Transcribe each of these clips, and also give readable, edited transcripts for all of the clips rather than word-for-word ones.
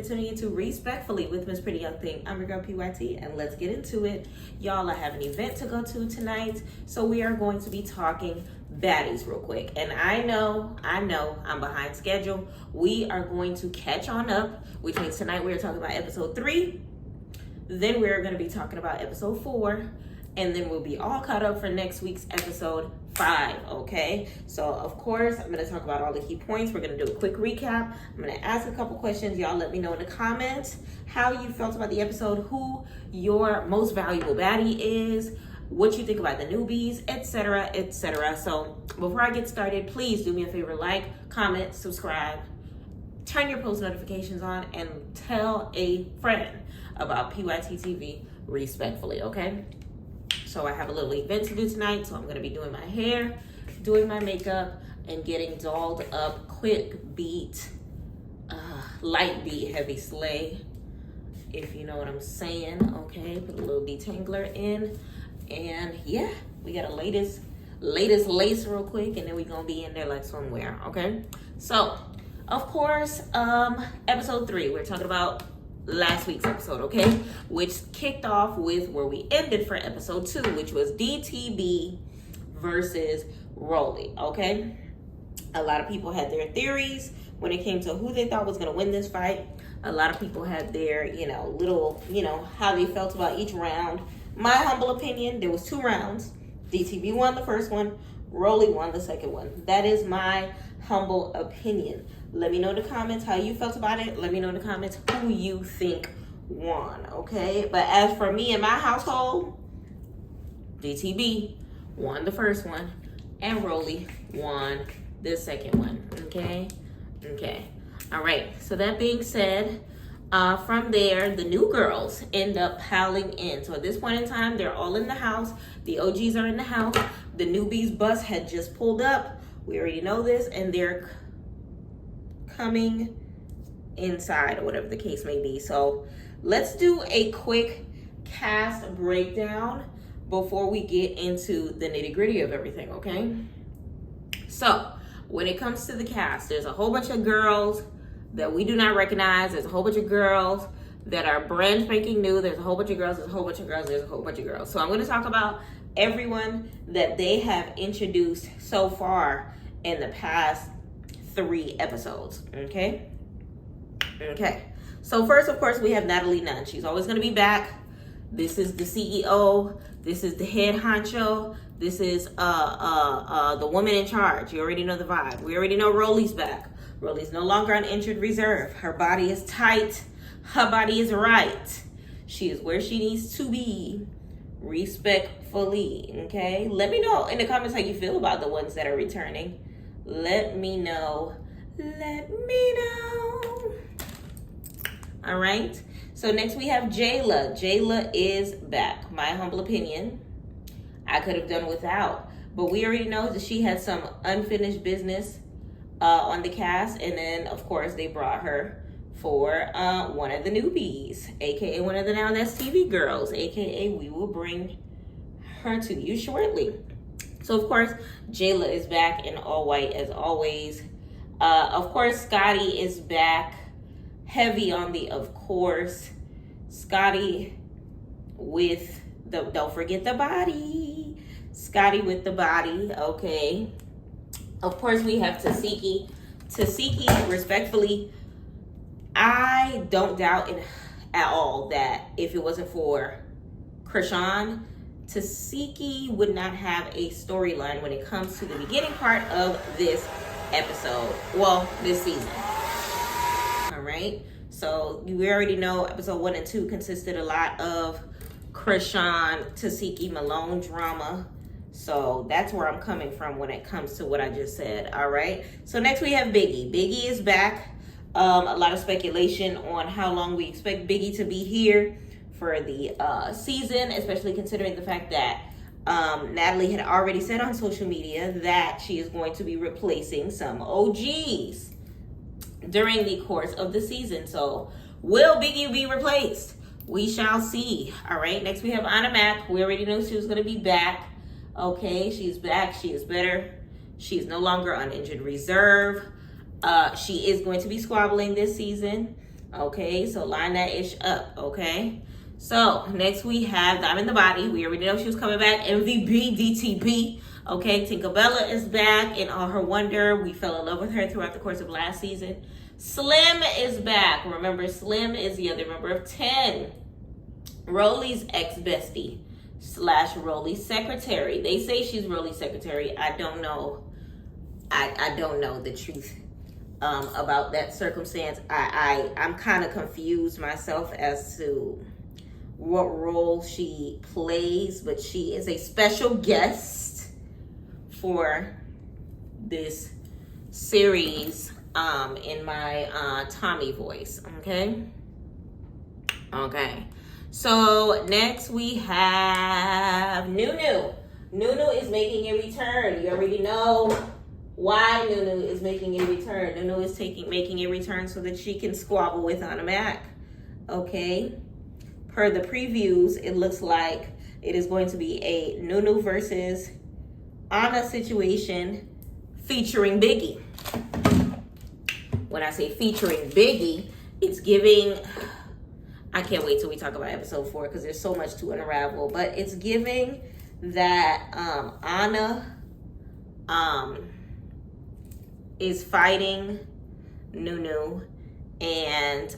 Tuning into Respectfully with Miss Pretty Young Thing. I'm your girl PYT, and let's get into it. Y'all, I have an event to go to tonight, so we are going to be talking baddies real quick. And I know I'm behind schedule. We are going to catch on up, which means tonight we are talking about episode 3. Then we're going to be talking about episode 4, and then we'll be all caught up for next week's episode 5, okay? So, of course, I'm going to talk about all the key points. We're going to do a quick recap. I'm going to ask a couple questions. Y'all let me know in the comments how you felt about the episode, who your most valuable baddie is, what you think about the newbies, etc., etc. So, before I get started, please do me a favor, like, comment, subscribe, turn your post notifications on, and tell a friend about PYT TV respectfully, okay? So I have a little event to do tonight, so I'm going to be doing my hair, doing my makeup, and getting dolled up. Quick beat, light beat, heavy slay, if you know what I'm saying, okay? Put a little detangler in, and yeah, we got a latest lace real quick, and then we're going to be in there like swimwear, okay? So, of course, episode 3, we're talking about last week's episode, okay, which kicked off with where we ended for episode 2, which was DTB versus Rolly, okay? A lot of people had their theories when it came to who they thought was going to win this fight. A lot of people had their, how they felt about each round. My humble opinion, there was 2 rounds. DTB won the first one, Rolly won the second one. That is my humble opinion. Let me know in the comments how you felt about it. Let me know in the comments who you think won, okay? But as for me and my household, DTB won the first one, and Rolly won the second one, okay? Okay. All right. So that being said, from there, the new girls end up piling in. So at this point in time, they're all in the house. The OGs are in the house. The newbies bus had just pulled up. We already know this, and they're coming inside, or whatever the case may be. So let's do a quick cast breakdown before we get into the nitty-gritty of everything, okay? So when it comes to the cast, there's a whole bunch of girls that we do not recognize. There's a whole bunch of girls that are brand spanking new. There's a whole bunch of girls. There's a whole bunch of girls. There's a whole bunch of girls. So I'm going to talk about everyone that they have introduced so far in the past 3 episodes, okay? Okay. So first, of course, we have Natalie Nunn. She's always going to be back. This is the CEO. This is the head honcho. This is the woman in charge. You already know the vibe. We already know Rolly's back. Rolly's no longer on injured reserve. Her body is tight. Her body is right. She is where she needs to be. Respectfully, okay? Let me know in the comments how you feel about the ones that are returning. Let me know. Let me know. All right. So next we have Jayla. Jayla is back. My humble opinion, I could have done without. But we already know that she had some unfinished business on the cast. And then, of course, they brought her for one of the newbies, a.k.a. one of the Now That's TV girls, a.k.a. we will bring her to you shortly. So, of course, Jayla is back in all white as always. Of course, Scotty is back. Heavy on the, of course. Scotty with the, don't forget the body. Scotty with the body, okay. Of course, we have Tasiki. Tasiki, respectfully, I don't doubt at all that if it wasn't for Krishan, Tasiki would not have a storyline when it comes to the beginning part of this episode. Well, this season. All right. So we already know episode 1 and 2 consisted a lot of Krishan, Tasiki, Malone drama. So that's where I'm coming from when it comes to what I just said. All right. So next we have Biggie. Biggie is back. A lot of speculation on how long we expect Biggie to be here for the season, especially considering the fact that Natalie had already said on social media that she is going to be replacing some OGs during the course of the season. So will Biggie be replaced? We shall see. All right. Next we have Anna Mac. We already knew she was going to be back. Okay, she's back. She is better. She is no longer on injured reserve. She is going to be squabbling this season. Okay, so line that ish up, okay? So next we have Diamond the Body. We already know she was coming back. MVP DTP. Okay, Tinkerbella is back in all her wonder. We fell in love with her throughout the course of last season. Slim is back. Remember, Slim is the other member of 10. Rolly's ex-bestie / Rolly's secretary. They say she's Rolly's secretary. I don't know. I don't know the truth about that circumstance. I'm kind of confused myself as to what role she plays, but she is a special guest for this series in my Tommy voice. Okay. So next we have Nunu. Nunu is making a return. You already know why Nunu is making a return. Nunu is making a return so that she can squabble with Anna Mac. Okay. Per the previews, it looks like it is going to be a Nunu versus Anna situation featuring Biggie. When I say featuring Biggie, it's giving... I can't wait till we talk about episode 4 because there's so much to unravel. But it's giving that Anna is fighting Nunu, and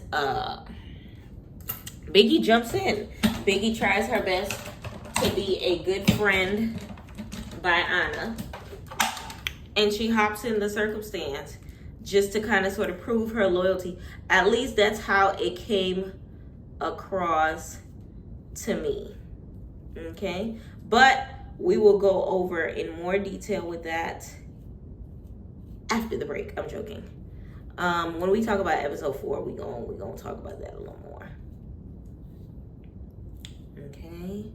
Biggie jumps in. Biggie tries her best to be a good friend by Anna, and she hops in the circumstance just to kind of sort of prove her loyalty. At least that's how it came across to me. Okay, but we will go over in more detail with that after the break. I'm joking. When we talk about episode 4, we're gonna talk about that a little more. Okay.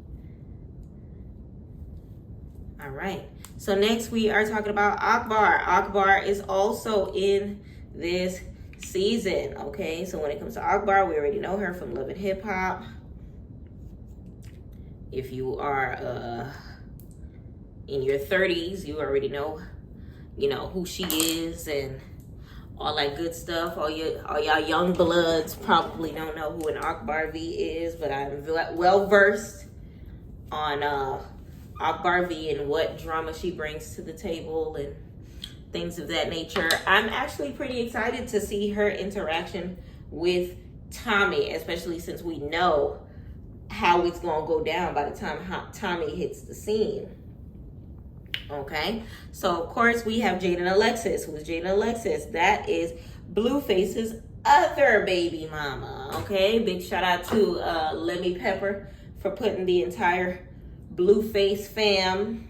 All right. So next we are talking about Akbar. Akbar is also in this season. Okay. So when it comes to Akbar, we already know her from Love and Hip Hop. If you are in your 30s, you already know who she is and all that good stuff. All y'all young bloods probably don't know who an Akbar V is, but I'm well versed on Akbar V and what drama she brings to the table and things of that nature. I'm actually pretty excited to see her interaction with Tommy, especially since we know how it's gonna go down by the time Tommy hits the scene. Okay, so of course we have Jaden Alexis. Who's Jaden Alexis? That is Blueface's other baby mama. Okay, big shout out to Lemmy Pepper for putting the entire Blueface fam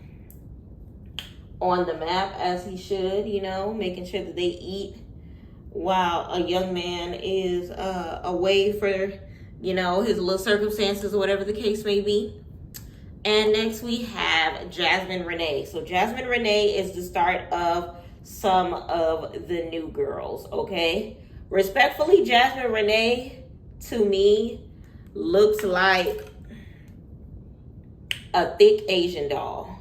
on the map as he should, making sure that they eat while a young man is away for, his little circumstances or whatever the case may be. And next we have Jasmine Renee. So Jasmine Renee is the start of some of the new girls, okay? Respectfully, Jasmine Renee, to me, looks like a thick Asian doll.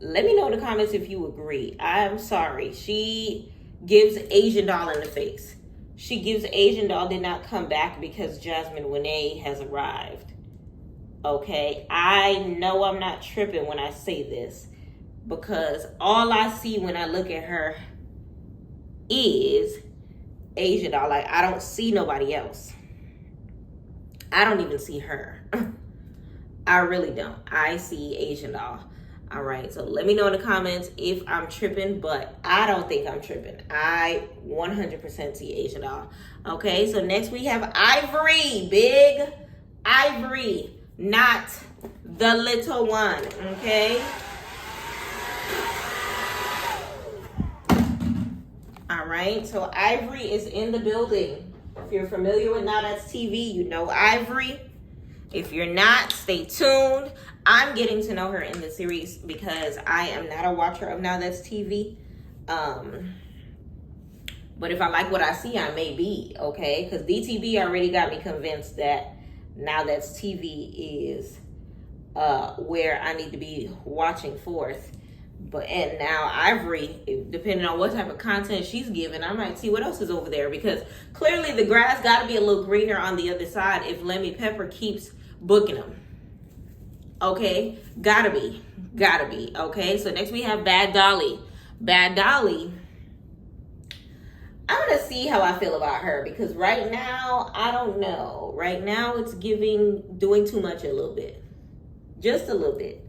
Let me know in the comments if you agree. I'm sorry. She gives Asian doll in the face. She gives Asian doll did not come back because Jasmine Renee has arrived. Okay, I know I'm not tripping when I say this because all I see when I look at her is Asian doll. Like, I don't see nobody else. I don't even see her. I really don't. I see Asian doll. All right, so let me know in the comments if I'm tripping, but I don't think I'm tripping. I 100% see Asian doll. Okay, so next we have Ivory. Big Ivory. Not the little one, okay? All right, so Ivory is in the building. If you're familiar with Now That's TV, you know Ivory. If you're not, stay tuned. I'm getting to know her in the series because I am not a watcher of Now That's TV. But if I like what I see, I may be, okay? Because DTV already got me convinced that Now That's TV is where I need to be watching forth And now Ivory, depending on what type of content she's giving, I might see what else is over there, because clearly the grass got to be a little greener on the other side if Lemmy Pepper keeps booking them. Okay, gotta be. Okay, so next we have Bad Dolly. Bad Dolly, I'm gonna see how I feel about her, because right now I don't know. Right now it's doing too much a little bit, just a little bit,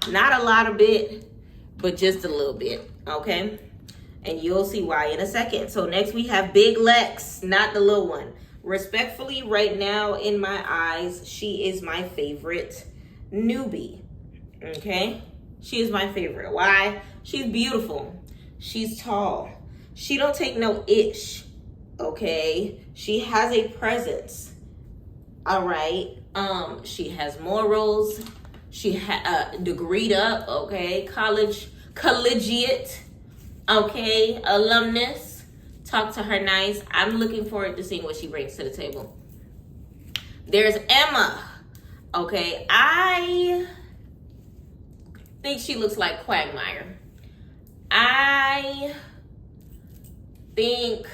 not a lot of bit, but just a little bit. Okay, and you'll see why in a second. So next we have Big Lex, not the little one. Respectfully, right now in my eyes, she is my favorite newbie. Okay, she is my favorite. Why? She's beautiful, she's tall, she don't take no ish. Okay, she has a presence. All right, she has morals, she degreed up. Okay, collegiate. Okay, alumnus. Talk to her nice. I'm looking forward to seeing what she brings to the table. There's Emma. Okay, I think she looks like Quagmire. I think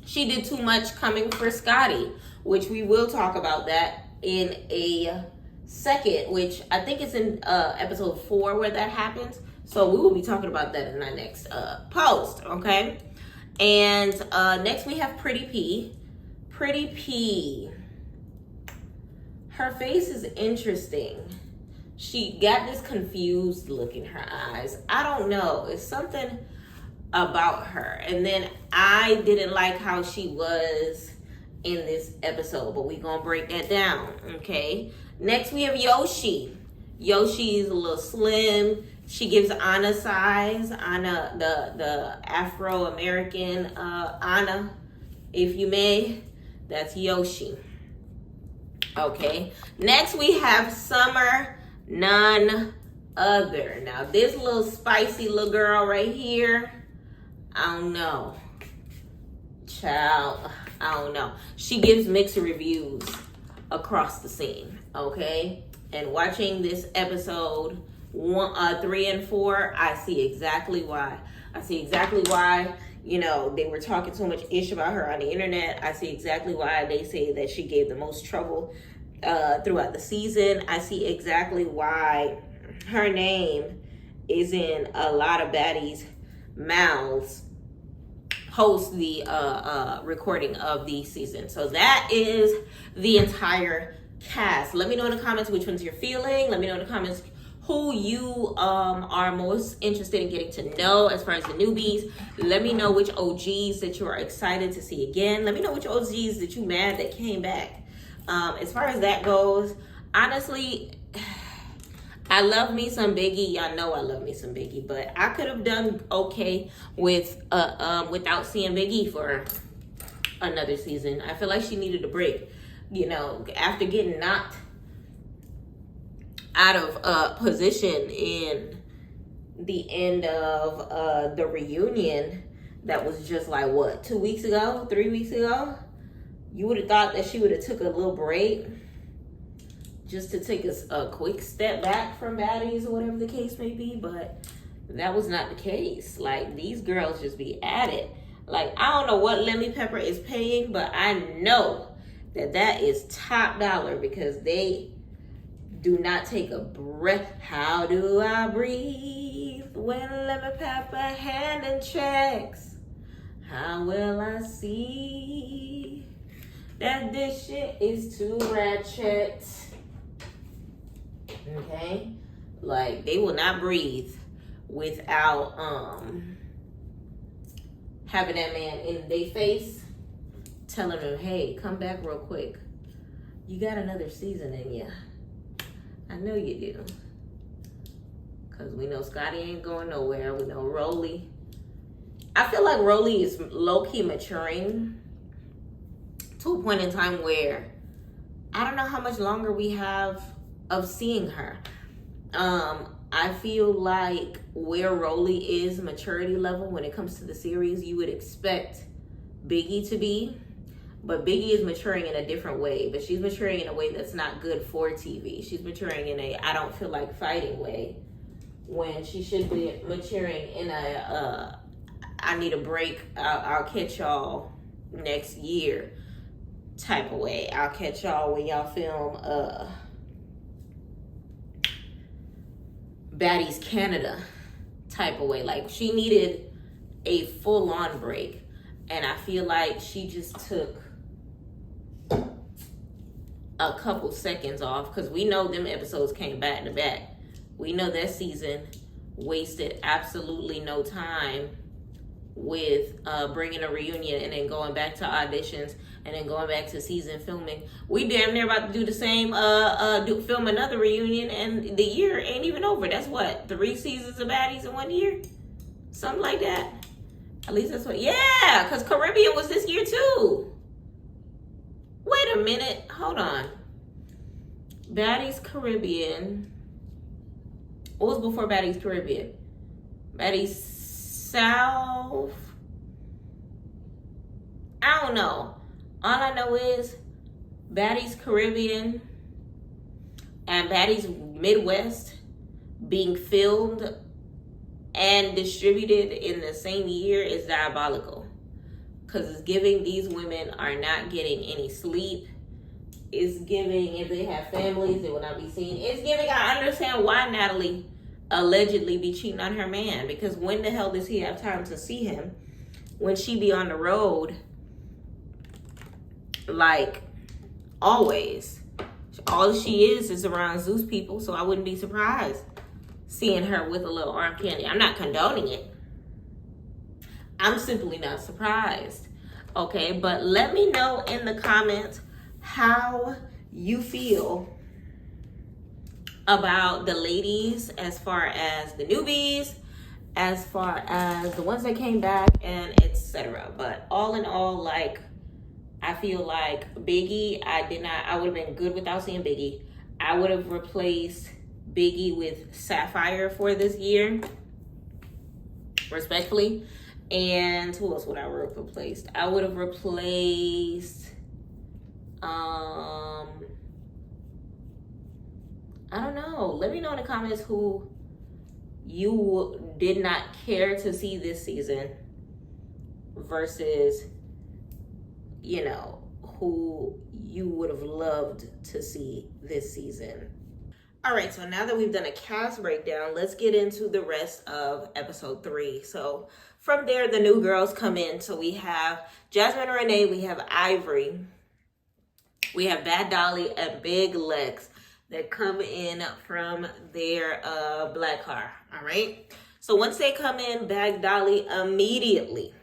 she did too much coming for Scotty, which we will talk about that in a second, which I think it's in episode 4 where that happens. So we will be talking about that in our next post, okay? And next we have Pretty P. Pretty P. Her face is interesting. She got this confused look in her eyes. I don't know. It's something about her. And then I didn't like how she was in this episode, but we're going to break that down, okay? Next, we have Yoshi. Yoshi is a little slim. She gives Anna size. Anna, the Afro-American Anna, if you may. That's Yoshi. Okay. Next, we have Summer, none other. Now, this little spicy little girl right here, I don't know. Child, I don't know. She gives mixed reviews across the scene, okay? And watching this episode 3 and 4, I see exactly why. I see exactly why, you know, they were talking so much ish about her on the internet. I see exactly why they say that she gave the most trouble throughout the season. I see exactly why her name is in a lot of baddies' mouths post the recording of the season. So that is the entire cast. Let me know in the comments which ones you're feeling. Let me know in the comments who you are most interested in getting to know as far as the newbies. Let me know which OGs that you are excited to see again. Let me know which OGs that you mad that came back. As far as that goes, honestly, I love me some Biggie. Y'all know I love me some Biggie, but I could have done okay with without seeing Biggie for another season. I feel like she needed a break. You know, after getting knocked out of position in the end of the reunion, that was just like, what, 2 weeks ago, 3 weeks ago? You would have thought that she would have took a little break just to take a quick step back from Baddies or whatever the case may be, but that was not the case. Like, these girls just be at it. Like, I don't know what Lemmy Pepper is paying, but I know that is top dollar, because they do not take a breath. How do I breathe when Lemmy Pepper handing checks? How will I see that this shit is too ratchet? Okay, like, they will not breathe without having that man in their face telling them, hey, come back real quick, you got another season in you. I know you do, because we know Scotty ain't going nowhere. We know Rolly, I feel like Rolly is low-key maturing to a point in time where I don't know how much longer we have of seeing her. I feel like where Rolly is maturity level when it comes to the series, you would expect Biggie to be, but Biggie is maturing in a different way, but she's maturing in a way that's not good for TV. She's maturing in a I don't feel like fighting way, when she should be maturing in a I need a break, I'll catch y'all next year type of way. I'll catch y'all when y'all film Baddies Canada type of way. Like, she needed a full-on break, and I feel like she just took a couple seconds off, because we know them episodes came back to back. We know that season wasted absolutely no time with bringing a reunion and then going back to auditions and then going back to season filming. We damn near about to do the same, film another reunion, and the year ain't even over. That's what, 3 seasons of Baddies in 1 year? Something like that. At least that's what, yeah, because Caribbean was this year too. Wait a minute, hold on. Baddies Caribbean. What was before Baddies Caribbean? Baddies South. I don't know. All I know is Baddies Caribbean and Baddies Midwest being filmed and distributed in the same year is diabolical. Because it's giving these women are not getting any sleep. It's giving, if they have families, they will not be seen. It's giving, I understand why Natalie allegedly be cheating on her man. Because when the hell does he have time to see him? When she be on the road, like, always. All she is around Zeus people, so I wouldn't be surprised seeing her with a little arm candy. I'm not condoning it. I'm simply not surprised. Okay, but let me know in the comments how you feel about the ladies, as far as the newbies, as far as the ones that came back, and etc. But all in all, like, I feel like Biggie, I would have been good without seeing Biggie. I would have replaced Biggie with Sapphire for this year, respectfully. And who else would I have replaced? I would have replaced, I don't know. Let me know in the comments who you did not care to see this season versus, you know, who you would have loved to see this season. All right, so now that we've done a cast breakdown, let's get into the rest of episode 3. So from there, the new girls come in. So we have Jasmine and Renee, we have Ivory, we have Bad Dolly and Big Lex that come in from their black car. All right, so once they come in, Bad Dolly immediately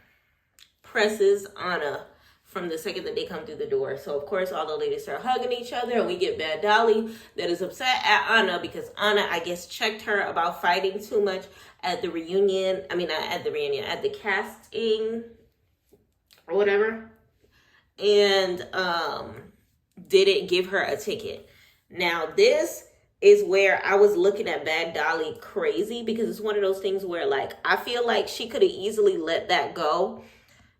presses Anna from the second that they come through the door. So of course all the ladies start hugging each other, and we get Bad Dolly that is upset at Anna because Anna, I guess, checked her about fighting too much at the reunion. I mean, not at the reunion, at the casting or whatever, and didn't give her a ticket. Now this is where I was looking at Bad Dolly crazy, because it's one of those things where, like, I feel like she could have easily let that go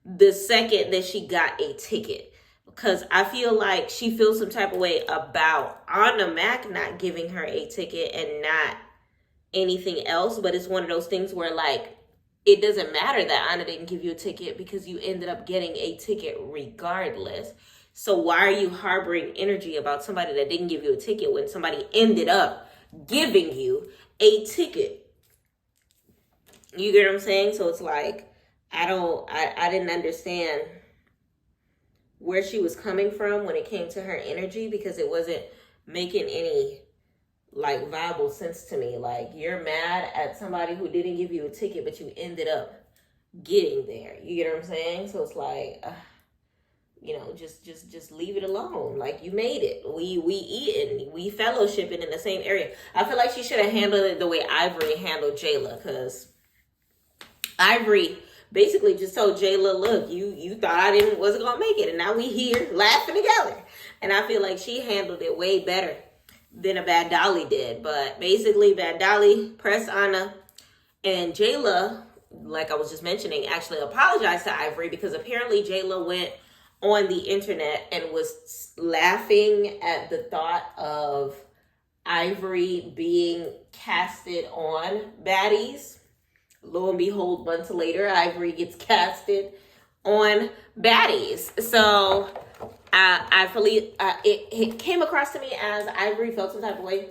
the second that she got a ticket, because I feel like she feels some type of way about Anna Mac not giving her a ticket and not anything else. But it's one of those things where, like, it doesn't matter that Anna didn't give you a ticket because you ended up getting a ticket regardless. So why are you harboring energy about somebody that didn't give you a ticket when somebody ended up giving you a ticket? You get what I'm saying? So it's like, I didn't understand where she was coming from when it came to her energy, because it wasn't making any, like, viable sense to me. Like, you're mad at somebody who didn't give you a ticket, but you ended up getting there. You get what I'm saying? So it's like, you know, just leave it alone. Like, you made it. We eating, we fellowshipping in the same area. I feel like she should have handled it the way Ivory handled Jayla, because Ivory basically just told Jayla, look, you thought I wasn't gonna make it, and now we here laughing together. And I feel like she handled it way better than a Bad Dolly did. But basically, Bad Dolly pressed Anna, and Jayla, like I was just mentioning, actually apologized to Ivory, because apparently Jayla went on the internet and was laughing at the thought of Ivory being casted on Baddies. Lo and behold, months later, Ivory gets casted on Baddies. So I believe it came across to me as Ivory felt some type of way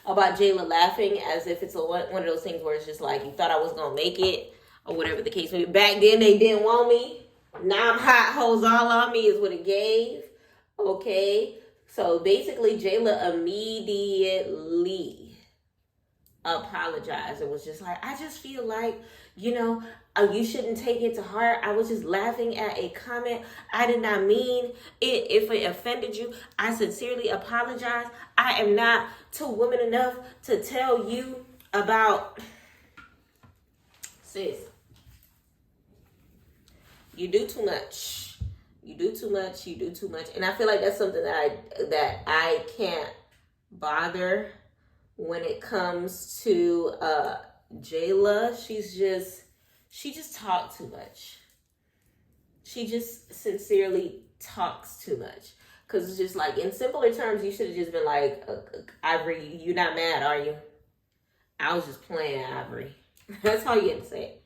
about Jayla laughing, as if it's one of those things where it's just like, you thought I was gonna make it, or whatever the case may be. Back then they didn't want me. Now I'm hot hoes all on me is what it gave. Okay. So basically Jayla immediately apologized. It was just like, I just feel like, you shouldn't take it to heart. I was just laughing at a comment. I did not mean it. If it offended you, I sincerely apologize. I am not too woman enough to tell you about. Sis, you do too much. You do too much. You do too much. And I feel like that's something that I can't bother when it comes to Jayla. She just talked too much. She just sincerely talks too much. Because it's just like, in simpler terms, you should have just been like, Ivory, you not mad, are you? I was just playing, Ivory. That's all you had to say.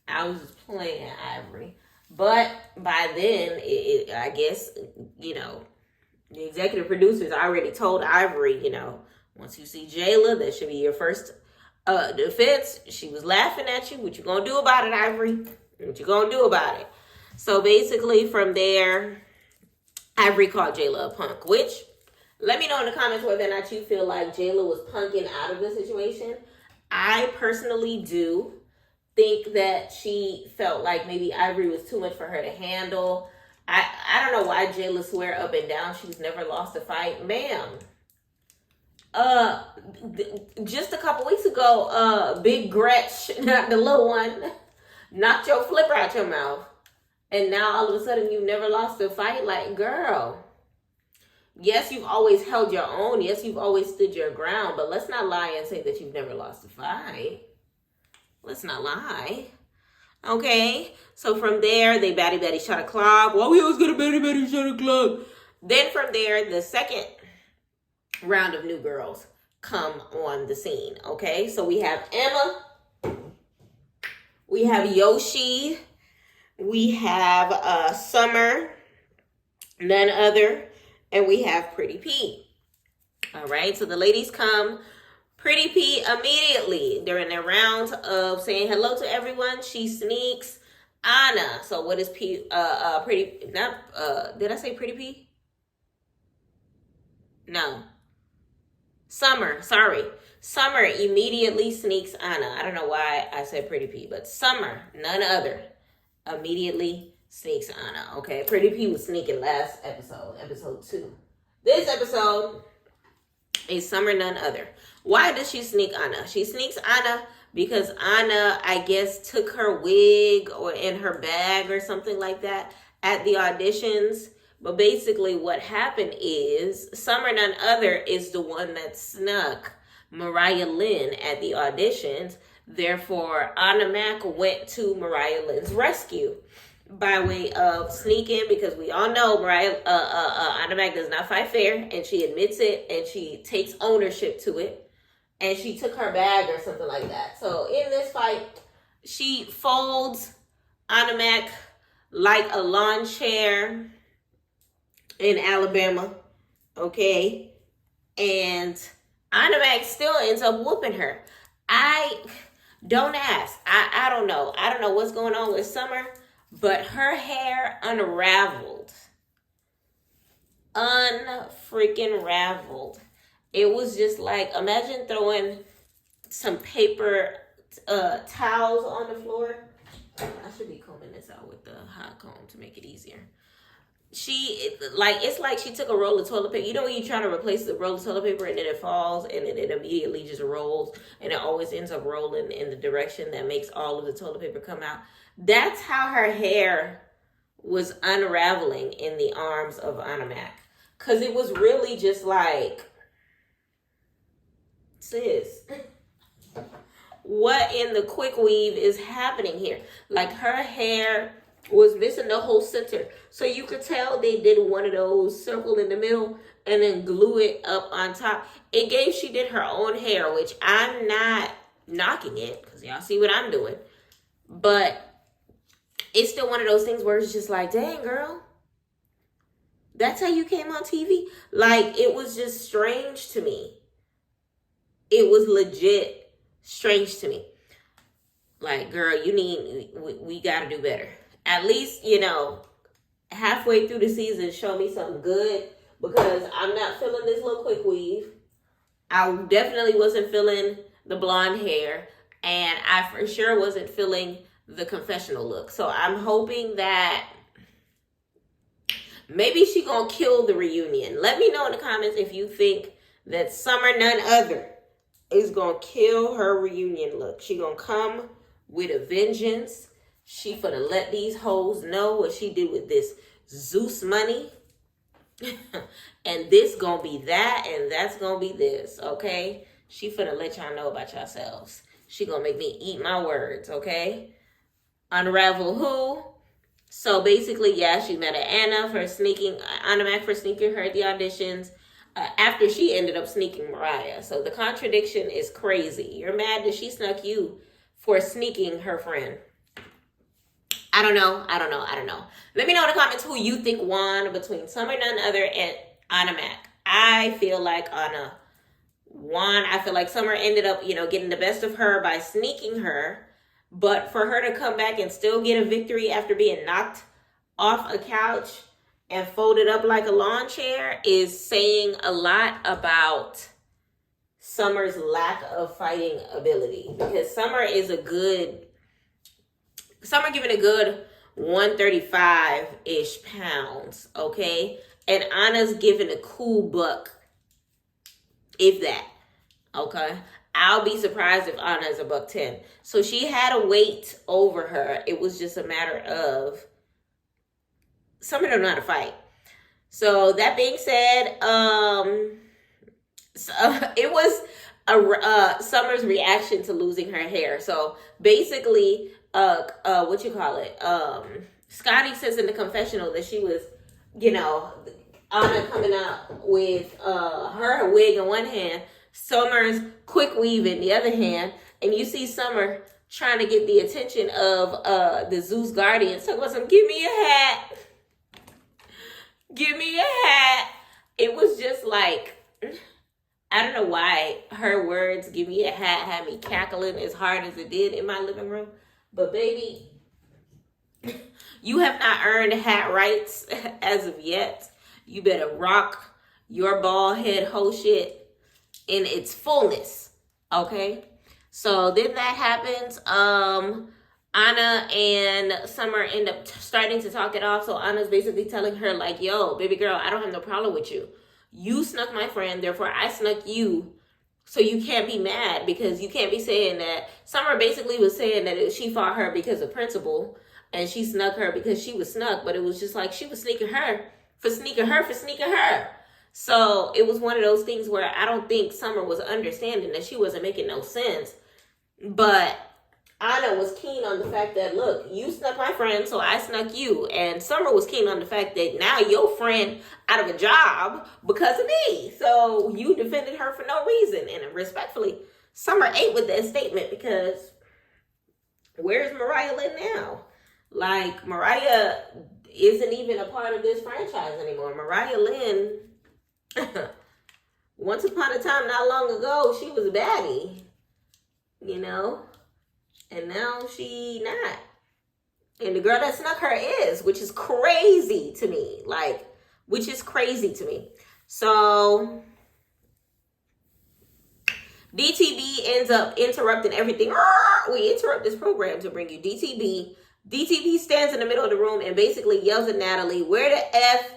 I was just playing, Ivory. But by then, I guess, the executive producers already told Ivory, once you see Jayla, that should be your first defense. She was laughing at you. What you gonna do about it, Ivory? What you gonna do about it? So basically from there, Ivory called Jayla a punk, which, let me know in the comments whether or not you feel like Jayla was punking out of the situation. I personally do think that she felt like maybe Ivory was too much for her to handle. I don't know why Jayla swear up and down she's never lost a fight. Ma'am, just a couple weeks ago, Big Gretch, not the little one, knocked your flipper out your mouth. And now all of a sudden you've never lost a fight? Like, girl, yes, you've always held your own. Yes, you've always stood your ground. But let's not lie and say that you've never lost a fight. Let's not lie. Okay? So from there, they Baddy shot a club. Well, we always get a Baddy shot a club. Then from there, the second round of new girls come on the scene. Okay? So we have Emma. We have Yoshi. We have Summer. None other. And we have Pretty P. All right? So the ladies come. Pretty P immediately during their round of saying hello to everyone, she sneaks Anna. So what is P? Pretty? Not. Did I say Pretty P? No. Summer. Sorry. Summer immediately sneaks Anna. I don't know why I said Pretty P, but Summer, none other, immediately sneaks Anna. Okay. Pretty P was sneaking last episode 2. This episode is Summer, none other. Why does she sneak Anna? She sneaks Anna because Anna, I guess, took her wig or in her bag or something like that at the auditions. But basically what happened is Summer, none other, is the one that snuck Mariah Lynn at the auditions. Therefore, Anna Mac went to Mariah Lynn's rescue by way of sneaking, because we all know Anna Mac does not fight fair, and she admits it, and she takes ownership to it. And she took her bag or something like that. So in this fight, she folds Anna Mac like a lawn chair in Alabama. Okay. And Anna Mac still ends up whooping her. Don't ask. I don't know. I don't know what's going on with Summer, but her hair unraveled. Unfreaking raveled. It was just like, imagine throwing some paper towels on the floor. I should be combing this out with the hot comb to make it easier. It's like she took a roll of toilet paper. You know when you're trying to replace the roll of toilet paper and then it falls and then it immediately just rolls, and it always ends up rolling in the direction that makes all of the toilet paper come out. That's how her hair was unraveling in the arms of Anna Mac. Because it was really just like, sis, what in the quick weave is happening here? Like, her hair was missing the whole center. So you could tell they did one of those circle in the middle and then glue it up on top. She did her own hair, which I'm not knocking it because y'all see what I'm doing. But it's still one of those things where it's just like, dang, girl, that's how you came on TV? Like, it was just strange to me. It was legit strange to me. Like, girl, we got to do better. At least, halfway through the season, show me something good, because I'm not feeling this little quick weave. I definitely wasn't feeling the blonde hair, and I for sure wasn't feeling the confessional look. So I'm hoping that maybe she gonna kill the reunion. Let me know in the comments if you think that Summer None Other is gonna kill her reunion look. She gonna come with a vengeance. She finna let these hoes know what she did with this Zeus money. And this gonna be that, and that's gonna be this, okay? She finna let y'all know about yourselves. She gonna make me eat my words, okay? Unravel who? So basically, yeah, she met Anna for sneaking, Anna Mac for sneaking her at the auditions after she ended up sneaking Mariah. So the contradiction is crazy. You're mad that she snuck you for sneaking her friend. I don't know. Let me know in the comments who you think won between Summer None Other and Anna Mac. I feel like Anna won. I feel like Summer ended up, getting the best of her by sneaking her. But for her to come back and still get a victory after being knocked off a couch and folded up like a lawn chair is saying a lot about Summer's lack of fighting ability. Because Summer giving a good 135-ish pounds, okay? And Anna's giving a cool buck, if that, okay? I'll be surprised if Anna's a $110. So she had a weight over her. It was just a matter of Summer don't know how to fight. So that being said, it was Summer's reaction to losing her hair. So basically, Scotty says in the confessional that she was, Anna coming out with her wig in one hand, Summer's quick weave in the other hand, and you see Summer trying to get the attention of the Zeus Guardians, talking about some, give me a hat. Give me a hat. It was just like, I don't know why her words, give me a hat, had me cackling as hard as it did in my living room. But baby, you have not earned hat rights as of yet. You better rock your bald head whole shit in its fullness, okay? So then that happens. Anna and Summer end up starting to talk it off. So Anna's basically telling her like, yo, baby girl, I don't have no problem with you. You snuck my friend, therefore I snuck you. So you can't be mad, because you can't be saying that. Summer basically was saying that she fought her because of principle, and she snuck her because she was snuck, but it was just like she was sneaking her for sneaking her. So it was one of those things where I don't think Summer was understanding that she wasn't making no sense. But Anna was keen on the fact that, look, you snuck my friend, so I snuck you. And Summer was keen on the fact that now your friend out of a job because of me. So you defended her for no reason. And respectfully, Summer ate with that statement, because where's Mariah Lynn now? Like, Mariah isn't even a part of this franchise anymore. Mariah Lynn, once upon a time, not long ago, she was a baddie, and now she not. And the girl that snuck her is, which is crazy to me. So DTB ends up interrupting everything. We interrupt this program to bring you DTB. DTB stands in the middle of the room and basically yells at Natalie, where the F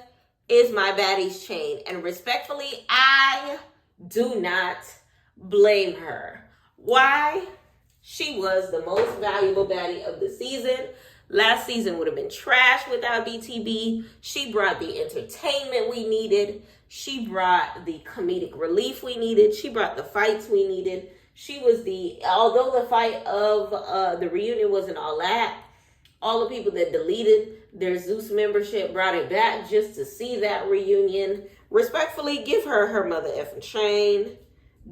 is my Baddies chain? And respectfully, I do not blame her. Why? She was the most valuable baddie of the season. Last season would have been trash without DTB. She brought the entertainment we needed. She brought the comedic relief we needed. She brought the fights we needed. She was although the fight of the reunion wasn't all that, all the people that deleted their Zeus membership, brought it back just to see that reunion. Respectfully, give her mother effing chain.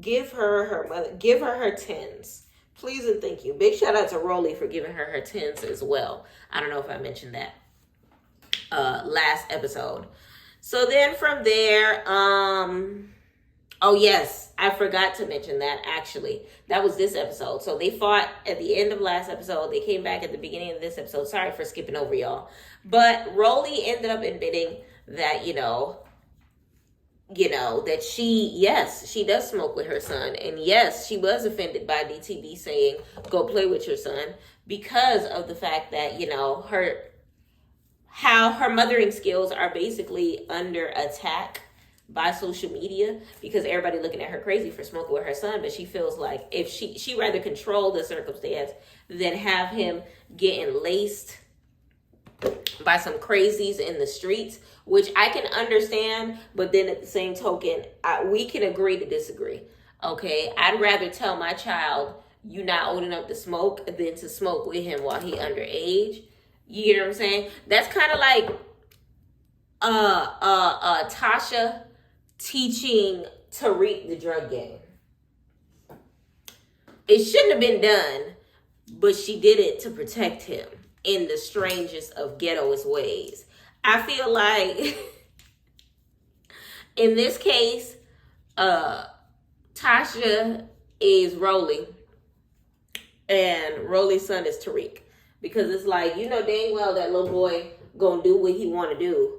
Give her her tens. Please and thank you. Big shout out to Rolly for giving her tens as well. I don't know if I mentioned that last episode. So then from there, oh yes, I forgot to mention that actually. That was this episode. So they fought at the end of last episode. They came back at the beginning of this episode. Sorry for skipping over y'all. But Rolly ended up admitting that, that she does smoke with her son. And yes, she was offended by DTB saying, go play with your son, because of the fact that, how her mothering skills are basically under attack by social media, because everybody looking at her crazy for smoking with her son. But she feels like if she rather control the circumstance than have him getting laced by some crazies in the streets, which I can understand. But then at the same token, we can agree to disagree. Okay, I'd rather tell my child you not old enough to smoke than to smoke with him while he underage. You know what I'm saying? That's kind of like Tasha teaching Tariq the drug game. It shouldn't have been done, but she did it to protect him in the strangest of ghettoest ways. I feel like in this case, Tasha is Rolly and Rolly's son is Tariq. Because it's like, dang well that little boy gonna do what he want to do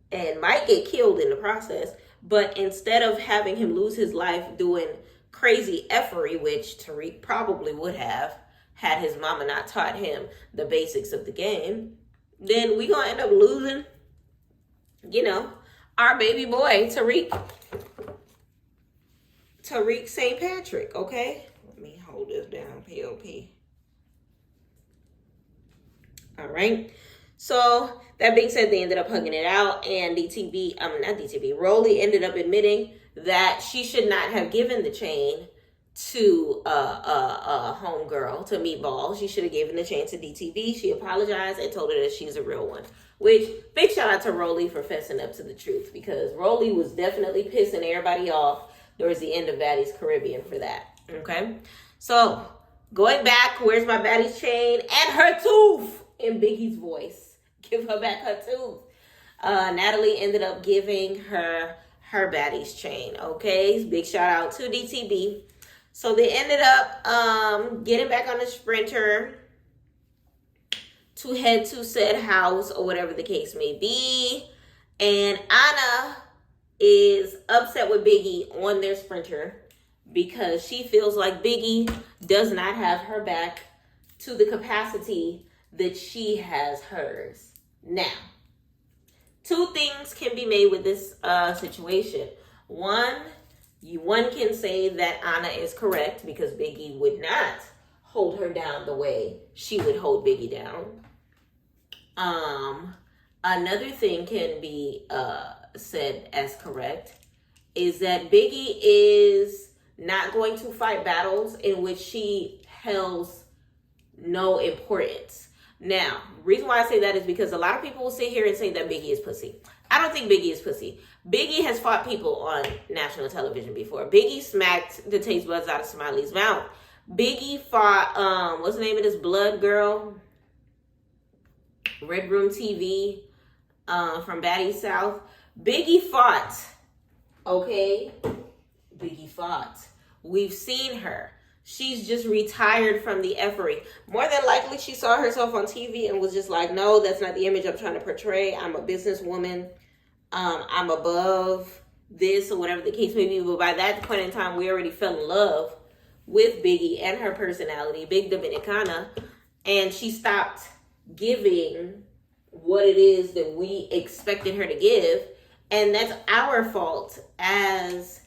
and might get killed in the process. But instead of having him lose his life doing crazy effery, which Tariq probably would have had his mama not taught him the basics of the game, then we gonna end up losing, our baby boy, Tariq St. Patrick, okay? Let me hold this down, POP. All right. So that being said, they ended up hugging it out, and Rolly ended up admitting that she should not have given the chain to homegirl, to Meatball. She should have given the chain to DTV. She apologized and told her that she's a real one. Which, big shout out to Rolly for fessing up to the truth, because Rolly was definitely pissing everybody off towards the end of Baddies Caribbean for that. Okay. So going back, where's my Baddies chain and her tooth? In Biggie's voice, give her back her tooth. Natalie ended up giving her Baddies chain. Okay, big shout out to DTB. So they ended up getting back on the Sprinter to head to said house or whatever the case may be. And Anna is upset with Biggie on their Sprinter because she feels like Biggie does not have her back to the capacity that she has hers. Now, two things can be made with this situation. One can say that Anna is correct because Biggie would not hold her down the way she would hold Biggie down. Another thing can be said as correct is that Biggie is not going to fight battles in which she holds no importance. Now, reason why I say that is because a lot of people will sit here and say that Biggie is pussy. I don't think Biggie is pussy. Biggie has fought people on national television before. Biggie smacked the taste buds out of Smiley's mouth. Biggie fought, what's the name of this blood girl? Red Room TV from Baddies South. Biggie fought, okay? Biggie fought. We've seen her. She's just retired from the effery. More than likely, she saw herself on TV and was just like, no, that's not the image I'm trying to portray. I'm a businesswoman. I'm above this or whatever the case may be. But by that point in time, we already fell in love with Biggie and her personality, Big Dominicana. And she stopped giving what it is that we expected her to give. And that's our fault as,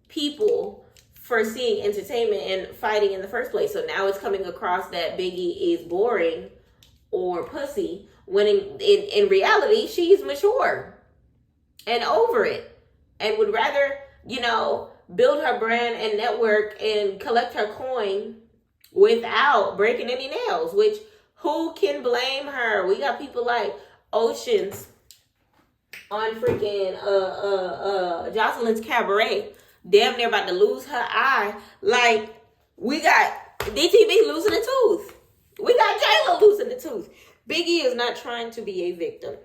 people for seeing entertainment and fighting in the first place. So now it's coming across that Biggie is boring or pussy, when in reality, she's mature and over it and would rather, build her brand and network and collect her coin without breaking any nails, which who can blame her? We got people like Oceans on freaking Jocelyn's Cabaret, damn near about to lose her eye. Like, we got DTV losing a tooth. We got J-Lo losing a tooth. Biggie is not trying to be a victim,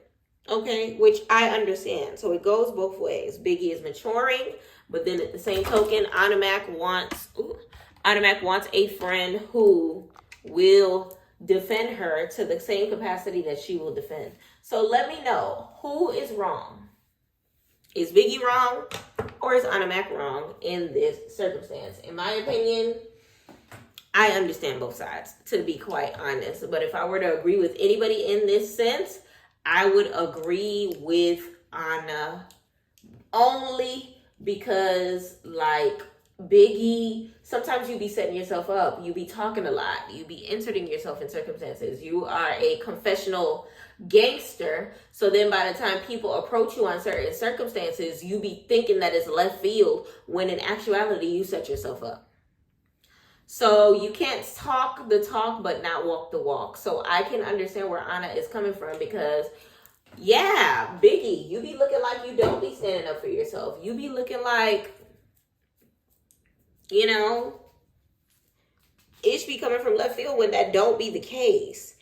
okay? Which I understand. So it goes both ways. Biggie is maturing, but then at the same token, Anna Mac wants a friend who will defend her to the same capacity that she will defend. So let me know, who is wrong? Is Biggie wrong, or is Anna Mac wrong in this circumstance? In my opinion, I understand both sides, to be quite honest. But if I were to agree with anybody in this sense, I would agree with Anna, only because, like, Biggie, sometimes you be setting yourself up. You be talking a lot. You be inserting yourself in circumstances. You are a confessional gangster. So then by the time people approach you on certain circumstances, you be thinking that it's left field, when in actuality, you set yourself up. So you can't talk the talk but not walk the walk. So I can understand where Anna is coming from, because yeah, Biggie, you be looking like you don't be standing up for yourself. You be looking like, you know, it be coming from left field when that don't be the case.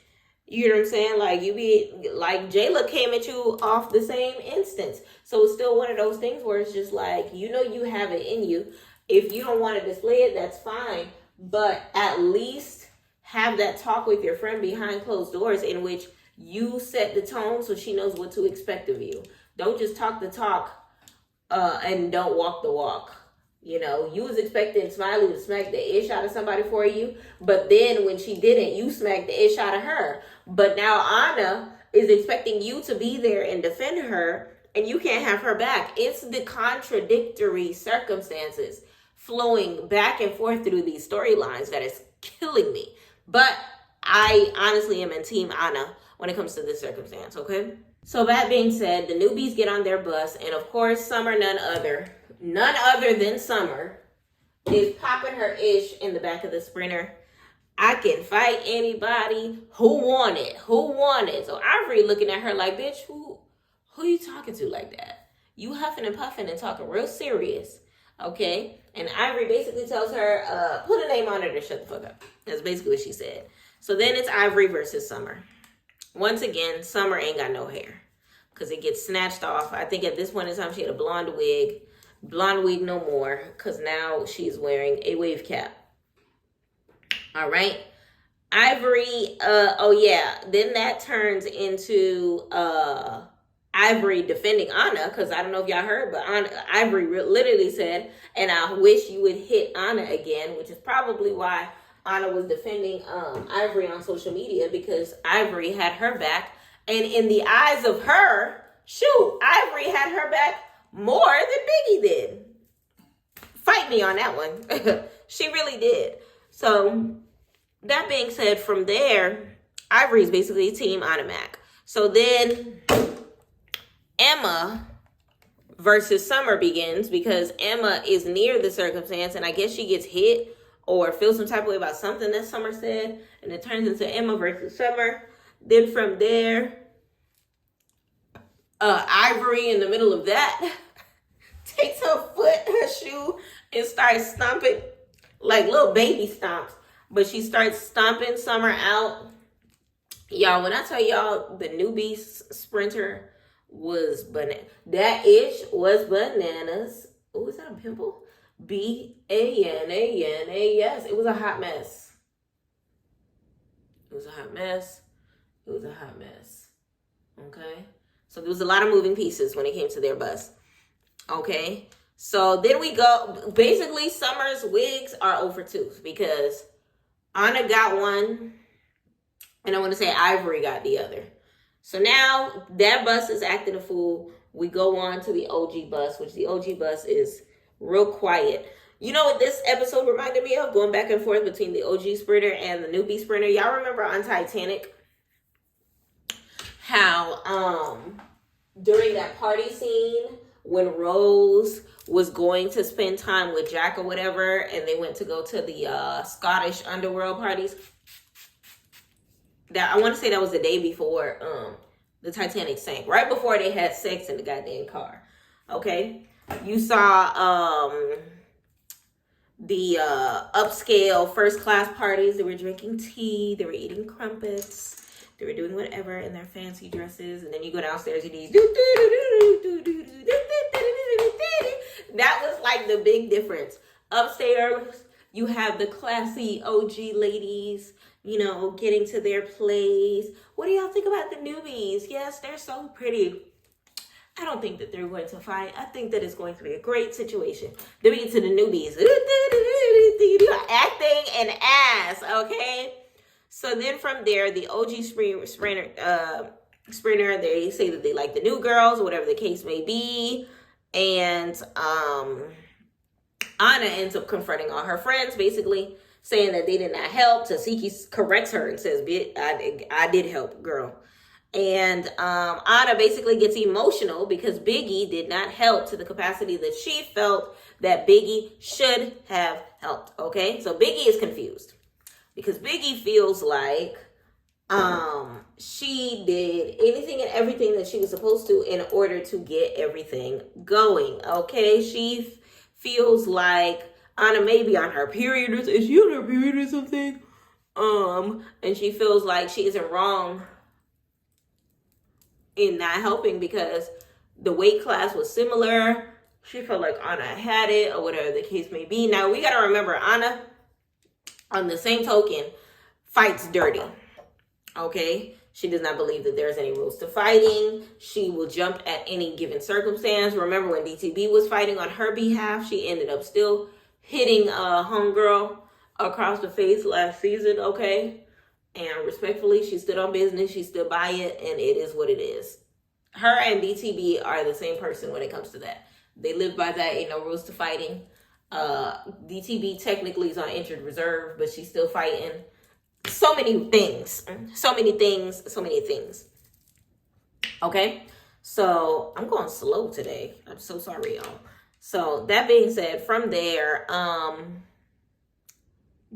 You know what I'm saying? Like, you be like, Jayla came at you off the same instance. So it's still one of those things where it's just like, you know, you have it in you. If you don't want to display it, that's fine. But at least have that talk with your friend behind closed doors, in which you set the tone so she knows what to expect of you. Don't just talk the talk and don't walk the walk. You know, you was expecting Smiley to smack the ish out of somebody for you, but then when she didn't, you smacked the ish out of her. But now Anna is expecting you to be there and defend her, and you can't have her back. It's the contradictory circumstances flowing back and forth through these storylines that is killing me. But I honestly am in Team Anna when it comes to this circumstance, okay? So that being said, the newbies get on their bus, and of course, Summer, none other than Summer, is popping her ish in the back of the Sprinter. I can fight anybody. Who want it? So Ivory looking at her like, bitch, who you talking to like that? You huffing and puffing and talking real serious, okay? And Ivory basically tells her, put a name on it or shut the fuck up. That's basically what she said. So then it's Ivory versus Summer. Once again, Summer ain't got no hair, because it gets snatched off. I think at this point in time, she had a blonde wig. Blonde wig no more, because now she's wearing a wave cap. All right. Ivory, then that turns into Ivory defending Anna, because I don't know if y'all heard, but Ivory literally said, and I wish you would hit Anna again, which is probably why Anna was defending Ivory on social media, because Ivory had her back. And in the eyes of her, Ivory had her back more than Biggie did. Fight me on that one. She really did. So that being said, from there, Ivory's basically Team Anna Mac. So then Emma versus Summer begins, because Emma is near the circumstance, and I guess she gets hit or feels some type of way about something that Summer said, and it turns into Emma versus Summer. Then from there, Ivory, in the middle of that, takes her foot, her shoe, and starts stomping like little baby stomps. But she starts stomping Summer out. Y'all, when I tell y'all the newbies Sprinter was that ish was bananas. Oh, is that a pimple? BANANAS. It was a hot mess. Okay? So there was a lot of moving pieces when it came to their bus. Okay? So then we go, basically Summer's wigs are over too, because Anna got one, and I want to say Ivory got the other. So now that bus is acting a fool. We go on to the OG bus, which the OG bus is real quiet. You know what this episode reminded me of? Going back and forth between the OG Sprinter and the newbie Sprinter. Y'all remember on Titanic how during that party scene when Rose was going to spend time with Jack or whatever, and they went to go to the Scottish underworld parties. That I want to say that was the day before the Titanic sank, right before they had sex in the goddamn car. Okay, you saw the upscale first class parties. They were drinking tea, they were eating crumpets, they were doing whatever in their fancy dresses, and then you go downstairs and these that was like the big difference. Upstairs you have the classy OG ladies, you know, getting to their place. What do y'all think about the newbies? Yes, they're so pretty. I don't think that they're going to fight. I think that it's going to be a great situation. Then we get to the newbies. Acting and ass, okay? So then from there, the OG sprinter, they say that they like the new girls, whatever the case may be. And Anna ends up confronting all her friends, basically saying that they did not help. Tasiki corrects her and says, I did help, girl. And Anna basically gets emotional because Biggie did not help to the capacity that she felt that Biggie should have helped. Okay, so Biggie is confused because Biggie feels like she did anything and everything that she was supposed to in order to get everything going. Okay, she feels like Anna may be on her period. Is she on her period or something? And she feels like she isn't wrong in not helping because the weight class was similar. She felt like Anna had it or whatever the case may be. Now, we got to remember, Anna, on the same token, fights dirty. Okay? She does not believe that there's any rules to fighting. She will jump at any given circumstance. Remember when DTB was fighting on her behalf, she ended up still hitting a homegirl across the face last season, okay? And respectfully, she stood on business. She stood by it, and it is what it is. Her and DTB are the same person when it comes to that. They live by that. Ain't no rules to fighting. DTB technically is on injured reserve, but she's still fighting. So many things. So many things. So many things. Okay? So, I'm going slow today. I'm so sorry, y'all. So, that being said, from there,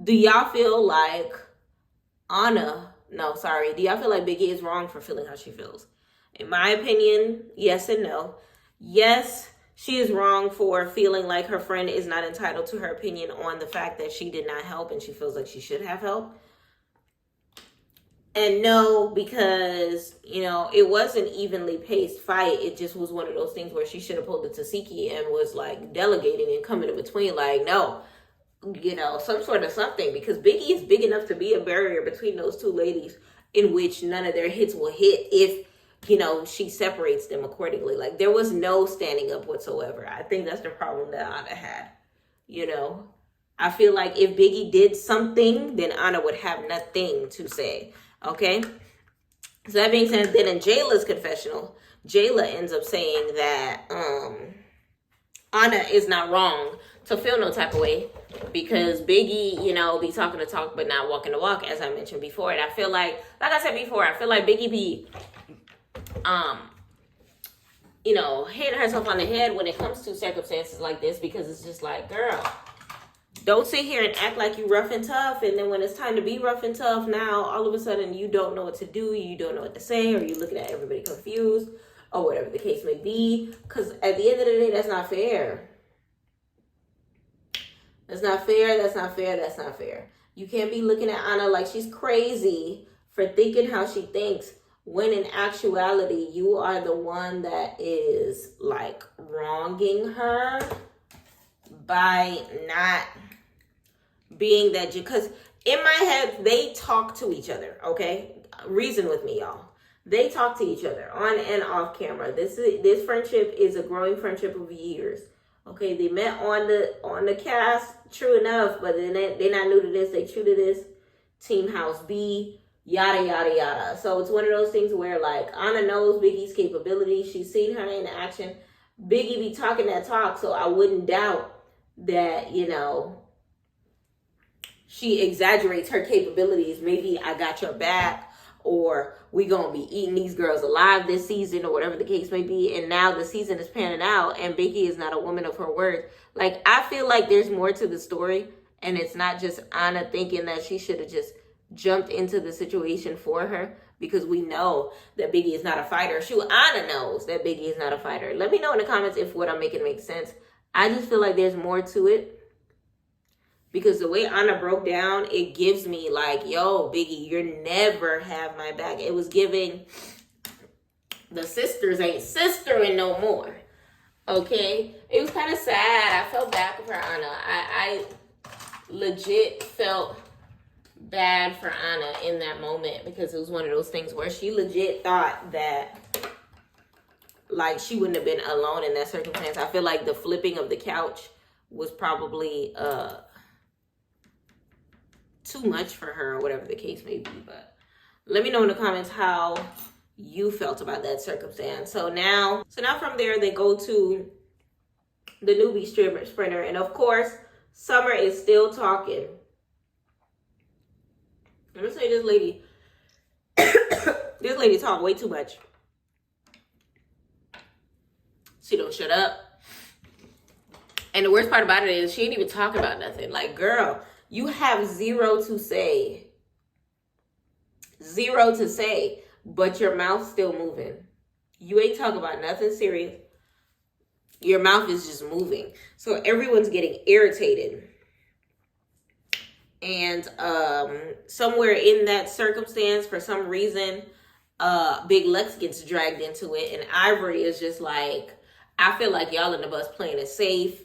do y'all feel like do y'all feel like Biggie is wrong for feeling how she feels? In my opinion, yes and no. Yes, she is wrong for feeling like her friend is not entitled to her opinion on the fact that she did not help and she feels like she should have helped. And no, because, you know, it was an evenly paced fight. It just was one of those things where she should have pulled the Tasiki and was like delegating and coming in between like, no, you know, some sort of something, because Biggie is big enough to be a barrier between those two ladies in which none of their hits will hit if, you know, she separates them accordingly. Like, there was no standing up whatsoever. I think that's the problem that Anna had. You know, I feel like if Biggie did something, then Anna would have nothing to say. Okay? So that being said, then in Jayla's confessional, Jayla ends up saying that Anna is not wrong to feel no type of way because Biggie, you know, be talking the talk but not walking the walk, as I mentioned before. And I feel like I said before, I feel like Biggie be you know, hitting herself on the head when it comes to circumstances like this, because it's just like, girl, don't sit here and act like you rough and tough, and then when it's time to be rough and tough, now all of a sudden you don't know what to do, you don't know what to say, or you're looking at everybody confused, or whatever the case may be. Because at the end of the day, that's not fair. That's not fair, that's not fair, that's not fair. You can't be looking at Anna like she's crazy for thinking how she thinks, when in actuality, you are the one that is like wronging her by not being that, because in my head, they talk to each other, okay? Reason with me, y'all. They talk to each other on and off camera. This friendship is a growing friendship of years. Okay, they met on the cast, true enough, but then they're not new to this. They true to this. Team House B, yada, yada, yada. So it's one of those things where, like, Anna knows Biggie's capabilities. She's seen her in action. Biggie be talking that talk, so I wouldn't doubt that, you know, she exaggerates her capabilities. Maybe I got your back, or we gonna be eating these girls alive this season, or whatever the case may be. And now the season is panning out and Biggie is not a woman of her word. Like, I feel like there's more to the story, and it's not just Anna thinking that she should have just jumped into the situation for her, because we know that Biggie is not a fighter. Shoot, Anna knows that Biggie is not a fighter. Let me know in the comments if what I'm making makes sense. I just feel like there's more to it, because the way Anna broke down, it gives me like, yo, Biggie, you're never have my back. It was giving the sisters ain't sistering no more. Okay? It was kind of sad. I felt bad for Anna. I legit felt bad for Anna in that moment, because it was one of those things where she legit thought that like she wouldn't have been alone in that circumstance. I feel like the flipping of the couch was probably too much for her, or whatever the case may be. But let me know in the comments how you felt about that circumstance. So now from there, they go to the newbie sprinter, and of course Summer is still talking. Let me say, this lady talk way too much. She don't shut up. And the worst part about it is she ain't even talking about nothing. Like, girl, you have zero to say. Zero to say, but your mouth's still moving. You ain't talking about nothing serious. Your mouth is just moving. So everyone's getting irritated. And somewhere in that circumstance, for some reason, Big Lex gets dragged into it. And Ivory is just like, I feel like y'all in the bus playing it safe,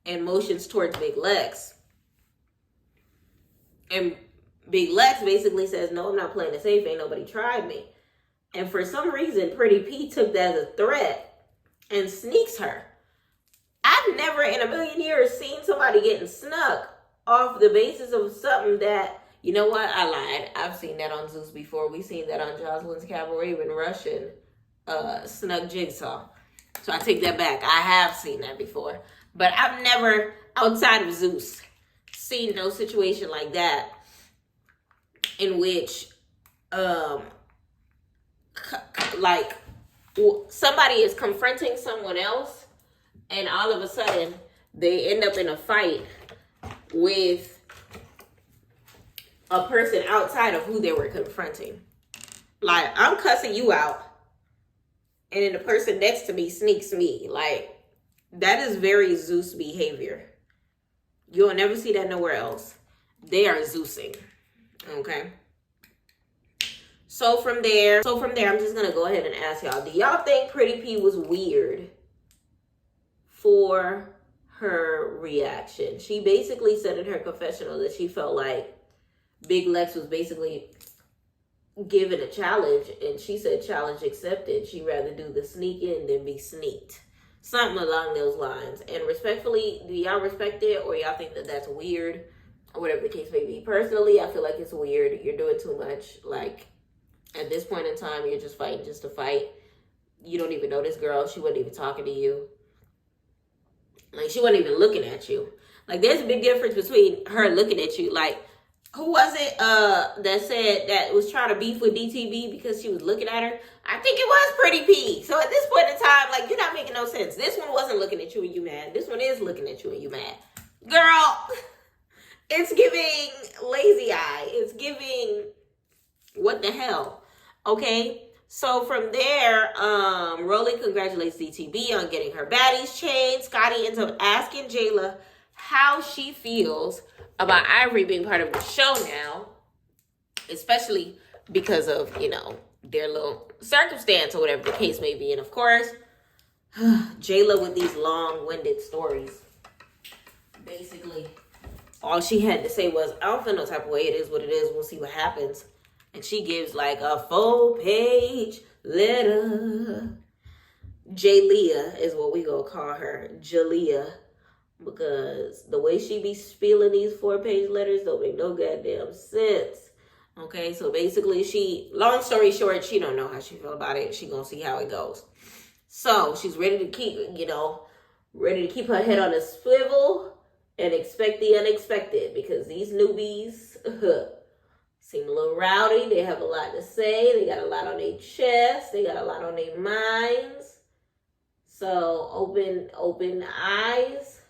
and motions towards Big Lex. And Big Lex basically says, no, I'm not playing it safe. Ain't nobody tried me. And for some reason, Pretty P took that as a threat and sneaks her. I've never in a million years seen somebody getting snuck off the basis of something that, you know what, I lied. I've seen that on Zeus before. We've seen that on Jocelyn's Cabaret when Russian snuck Jigsaw. So I take that back. I have seen that before. But I've never, outside of Zeus, seen no situation like that in which, like, somebody is confronting someone else and all of a sudden they end up in a fight with a person outside of who they were confronting. Like, I'm cussing you out, and then the person next to me sneaks me. Like, that is very Zeus behavior. You'll never see that nowhere else. They are Zeusing. Okay? So from there, I'm just going to go ahead and ask y'all, do y'all think Pretty P was weird for her reaction? She basically said in her confessional that she felt like Big Lex was basically given a challenge, and she said challenge accepted. She'd rather do the sneaking than be sneaked. Something along those lines. And respectfully, do y'all respect it, or y'all think that that's weird, or whatever the case may be? Personally, I feel like it's weird. You're doing too much. Like, at this point in time, you're just fighting just to fight. You don't even know this girl. She wasn't even talking to you. Like, she wasn't even looking at you. Like, there's a big difference between her looking at you. Like, who was it that said that was trying to beef with DTB because she was looking at her? I think it was Pretty P. So at this point in time, like, you're not making no sense. This one wasn't looking at you and you mad. This one is looking at you and you mad. Girl, it's giving lazy eye. It's giving what the hell. Okay? So from there, Rolly congratulates DTB on getting her Baddies chain. Scotty ends up asking Jayla how she feels about Ivory being part of the show now, especially because of, you know, their little circumstance or whatever the case may be. And of course, Jayla with these long-winded stories. Basically, all she had to say was, I don't feel no type of way. It is what it is. We'll see what happens. And she gives like a 4-page letter. Jalea is what we gonna call her. Jalea. Because the way she be spilling these 4-page letters don't make no goddamn sense. Okay, so basically long story short, she don't know how she feel about it. She gonna see how it goes. So she's ready to keep, ready to keep her head on a swivel and expect the unexpected, because these newbies, seem a little rowdy. They have a lot to say. They got a lot on their chest. They got a lot on their minds. So open eyes,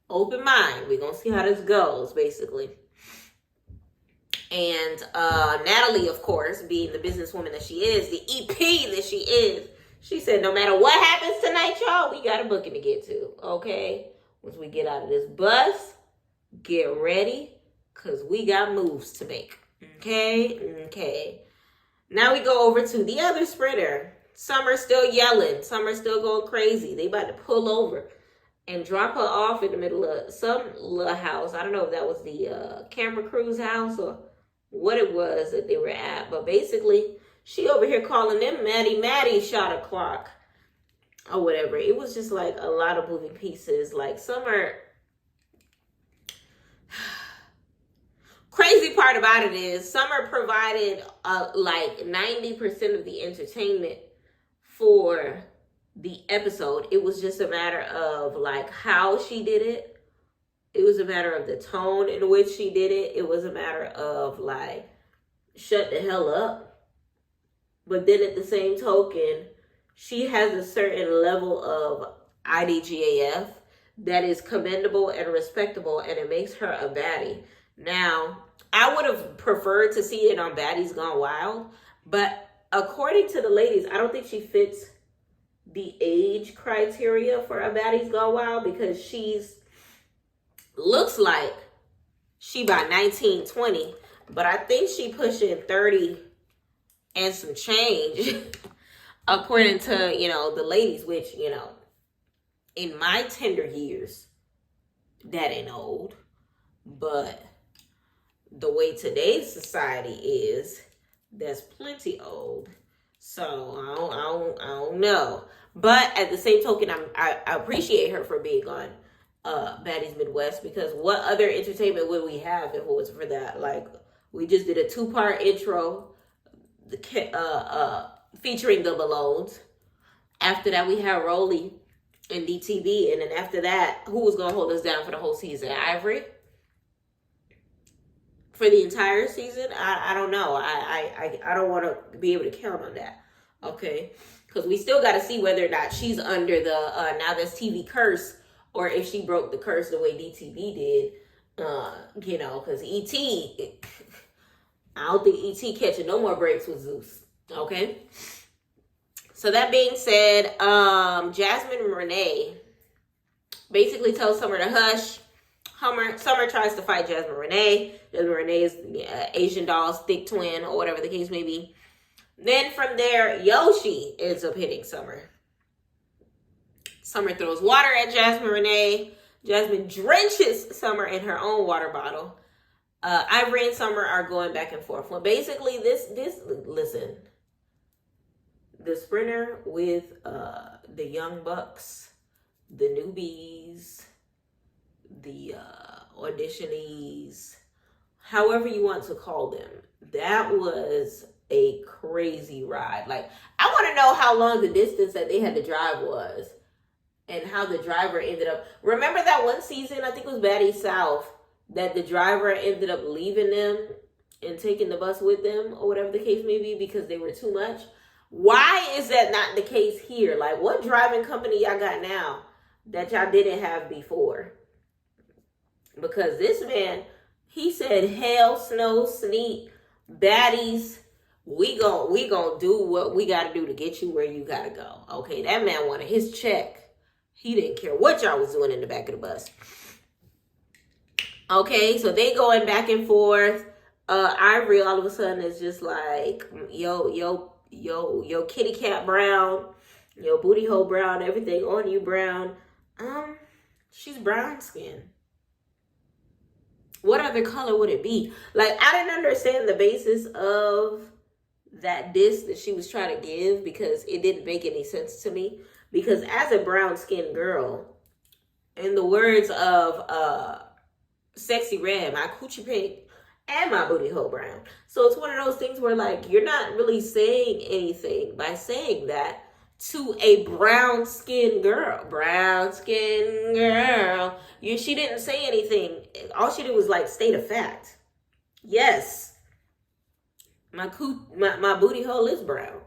open mind. We're going to see how this goes, basically. And Natalie, of course, being the businesswoman that she is, the EP that she is, she said, no matter what happens tonight, y'all, we got a booking to get to, okay? Once we get out of this bus, get ready, because we got moves to make, okay? Now we go over to the other sprinter. Summer still yelling. Summer still going crazy. They about to pull over and drop her off in the middle of some little house. I don't know if that was the camera crew's house or what it was that they were at. But basically, she over here calling them Maddie shot o'clock or whatever. It was just like a lot of moving pieces. Like Summer... Crazy part about it is Summer provided like 90% of the entertainment for the episode. It was just a matter of like how she did it. It was a matter of the tone in which she did it. It was a matter of like, shut the hell up. But then at the same token, she has a certain level of IDGAF that is commendable and respectable, and it makes her a baddie. Now, I would have preferred to see it on Baddies Gone Wild, but according to the ladies, I don't think she fits the age criteria for a Baddies Gone Wild because looks like she about 19, 20, but I think she pushing 30 and some change according to, the ladies, which, in my tender years, that ain't old, but the way today's society is, that's plenty old. So I don't know. But at the same token, I appreciate her for being on Baddies Midwest, because what other entertainment would we have if it was for that? Like, we just did a 2-part intro featuring the Malones. After that, we had Rolly and DTV. And then after that, who was going to hold us down for the whole season? Ivory? For the entire season? I don't know. I don't want to be able to count on that. Okay? Because we still got to see whether or not she's under the Now That's TV curse, or if she broke the curse the way DTV did. Because E.T., I don't think E.T. catching no more breaks with Zeus. Okay? So that being said, Jasmine Renee basically tells Summer to hush. Summer tries to fight Jasmine Renee. Jasmine Renee is Asian doll's thick twin, or whatever the case may be. Then from there, Yoshi ends up hitting Summer. Summer throws water at Jasmine Renee. Jasmine drenches Summer in her own water bottle. Ivory and Summer are going back and forth. Well, basically, listen. The sprinter with the young bucks, the newbies, the auditionees, however you want to call them, that was a crazy ride. Like, I want to know how long the distance that they had to drive was and how the driver ended up. Remember that one season, I think it was Baddies South, that the driver ended up leaving them and taking the bus with them, or whatever the case may be, because they were too much? Why is that not the case here? Like, what driving company y'all got now that y'all didn't have before? Because this man, he said, hell, snow, sleet, baddies, we gon' do what we gotta do to get you where you gotta go. Okay, that man wanted his check. He didn't care what y'all was doing in the back of the bus. Okay, so they going back and forth. Ivory all of a sudden is just like, yo, kitty cat brown, yo, booty hole brown, everything on you brown. She's brown skin. What other color would it be? Like, I didn't understand the basis of that diss that she was trying to give, because it didn't make any sense to me. Because as a brown skinned girl, in the words of Sexy Red, my coochie pink and my booty hole brown. So it's one of those things where, like, you're not really saying anything by saying that to a brown skinned girl. Brown skinned girl. She didn't say anything. All she did was, like, state a fact. Yes, My booty hole is brown.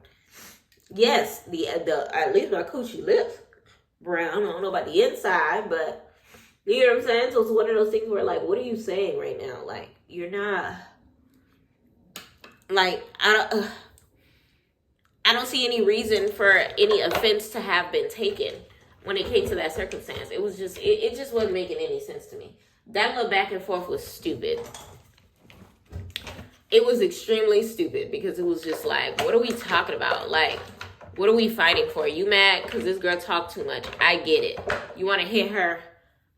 Yes, the at least my coochie lips brown. I don't know about the inside, but you know what I'm saying? So it's one of those things where, like, what are you saying right now? Like, you're not, like, I don't see any reason for any offense to have been taken when it came to that circumstance. It was just, it just wasn't making any sense to me. That little back and forth was stupid. It was extremely stupid because it was just like, what are we talking about? Like, what are we fighting for? You mad because this girl talked too much? I get it. You want to hit her,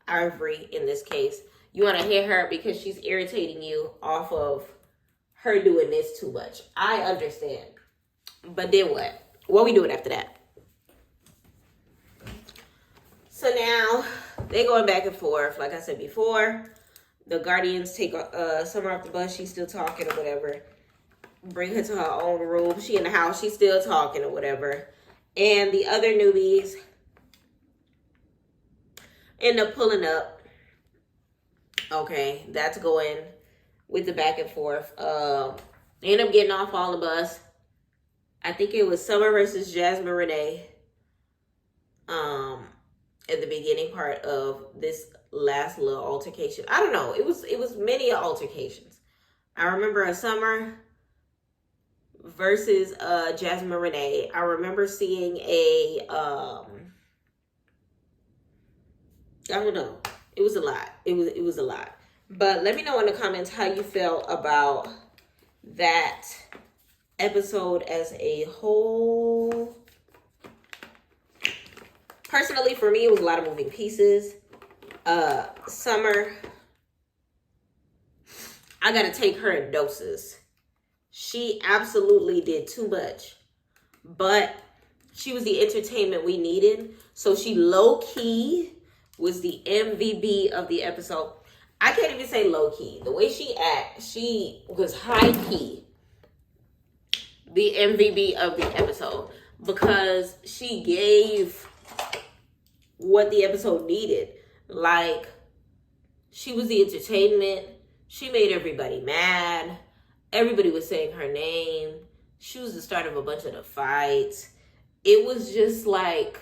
Ivory in this case. You want to hit her because she's irritating you off of her doing this too much. I understand. But then what? What we doing after that? So now they going back and forth. Like I said before, the Guardians take Summer off the bus. She's still talking or whatever. Bring her to her own room. She in the house. She's still talking or whatever. And the other newbies end up pulling up. Okay, that's going with the back and forth. They end up getting off on the bus. I think it was Summer versus Jasmine Renee. At the beginning part of this last little altercation. I don't know. It was many altercations. I remember a Summer versus Jasmine Renee. I remember seeing a I don't know. It was a lot. It was a lot. But let me know in the comments how you felt about that episode as a whole. Personally, for me, it was a lot of moving pieces. Summer, I gotta take her in doses. She absolutely did too much. But she was the entertainment we needed. So she low-key was the MVP of the episode. I can't even say low-key. The way she acted, she was high-key the MVP of the episode. Because she gave what the episode needed. Like, she was the entertainment. She made everybody mad. Everybody was saying her name. She was the start of a bunch of the fights. It was just like,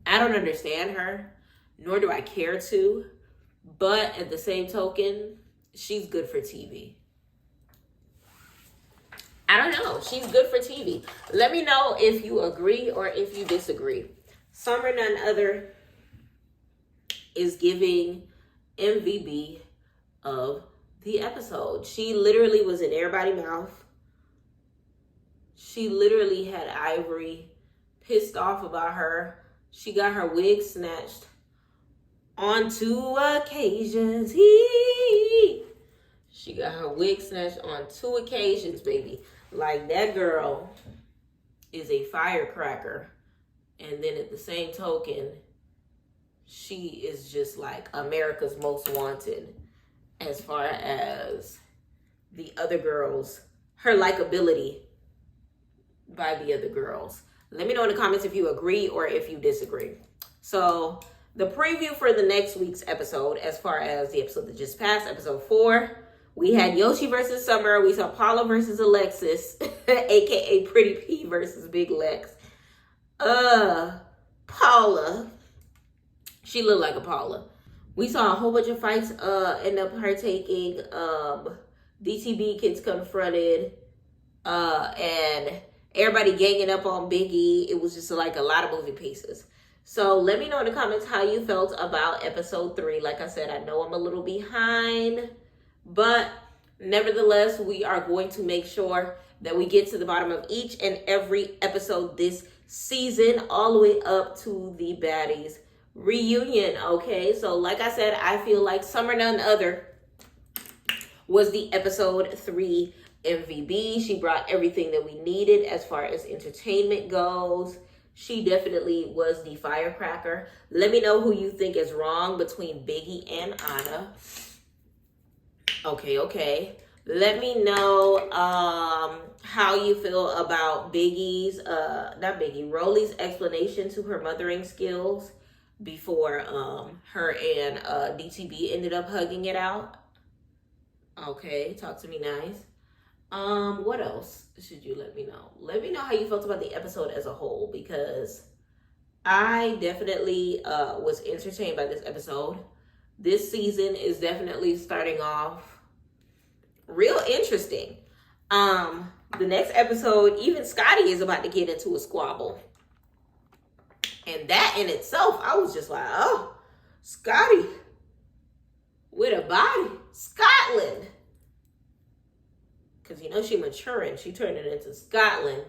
I don't understand her, nor do I care to. But at the same token, she's good for TV. I don't know. She's good for TV. Let me know if you agree or if you disagree. Summer None Other is giving MVP of the episode. She literally was in everybody's mouth. She literally had Ivory pissed off about her. She got her wig snatched on 2 occasions. She got her wig snatched on 2 occasions, baby. Like, that girl is a firecracker. And then at the same token, she is just like America's Most Wanted as far as the other girls, her likability by the other girls. Let me know in the comments if you agree or if you disagree. So the preview for the next week's episode, as far as the episode that just passed, episode 4, we had Yoshi versus Summer. We saw Paula versus Alexis, aka Pretty P versus Big Lex. Paula, she looked like a Paula. We saw a whole bunch of fights end up partaking. DTB kids confronted, and everybody ganging up on Biggie. It was just like a lot of moving pieces. So let me know in the comments how you felt about episode 3. Like I said, I know I'm a little behind, but nevertheless, we are going to make sure that we get to the bottom of each and every episode this season, all the way up to the Baddies reunion. Okay, so like I said, I feel like Summer None Other was the episode 3 MVP. She brought everything that we needed as far as entertainment goes. She definitely was the firecracker. Let me know who you think is wrong between Biggie and Anna. Okay. Let me know how you feel about Rolly's explanation to her mothering skills before her and DTB ended up hugging it out. Okay, talk to me nice. What else should you let me know? Let me know how you felt about the episode as a whole, because I definitely was entertained by this episode. This season is definitely starting off real interesting. The next episode, even Scotty is about to get into a squabble. And that in itself, I was just like, oh, Scotty with a body. Scotland. Because you know she maturing. She turning into Scotland.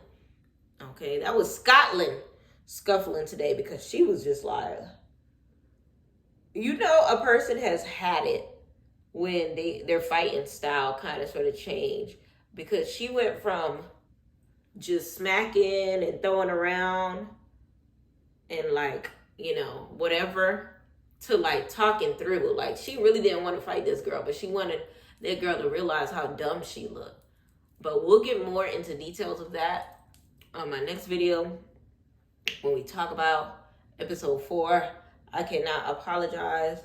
Okay, that was Scotland scuffling today, because she was just like, you know, a person has had it when their fighting style kind of sort of changed, because she went from just smacking and throwing around and like, you know, whatever, to like talking through. Like, she really didn't want to fight this girl, but she wanted that girl to realize how dumb she looked. But we'll get more into details of that on my next video when we talk about episode 4. I cannot apologize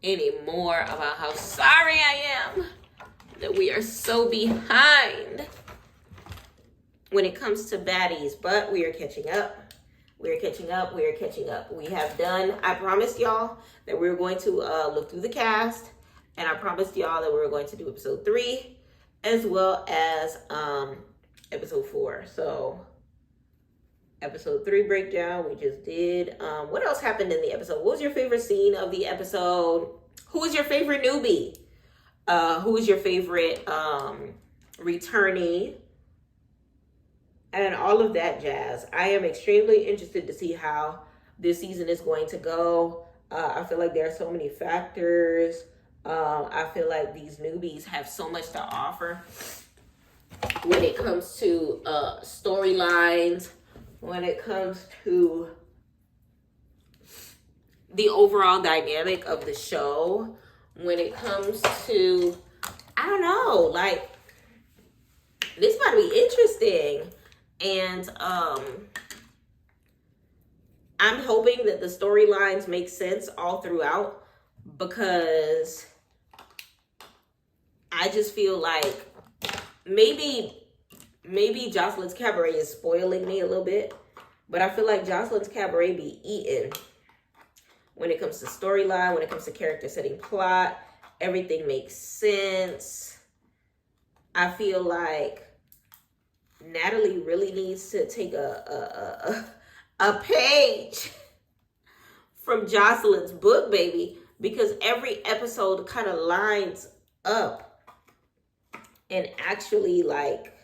anymore about how sorry I am that we are so behind when it comes to Baddies, but we are catching up. We are catching up. We are catching up. We have done, I promised y'all that we were going to look through the cast, and I promised y'all that we were going to do episode 3 as well as episode 4. So episode 3 breakdown we just did. What else happened in the episode? What was your favorite scene of the episode? Who was your favorite newbie? Who was your favorite returnee? And all of that jazz. I am extremely interested to see how this season is going to go. I feel like there are so many factors. I feel like these newbies have so much to offer when it comes to storylines, when it comes to the overall dynamic of the show, when it comes to, I don't know, like, this might be interesting. And I'm hoping that the storylines make sense all throughout, because I just feel like maybe Jocelyn's Cabaret is spoiling me a little bit, but I feel like Jocelyn's Cabaret be eaten when it comes to storyline, when it comes to character setting, plot. Everything makes sense. I feel like Natalie really needs to take a page from Jocelyn's book, baby, because every episode kind of lines up and actually like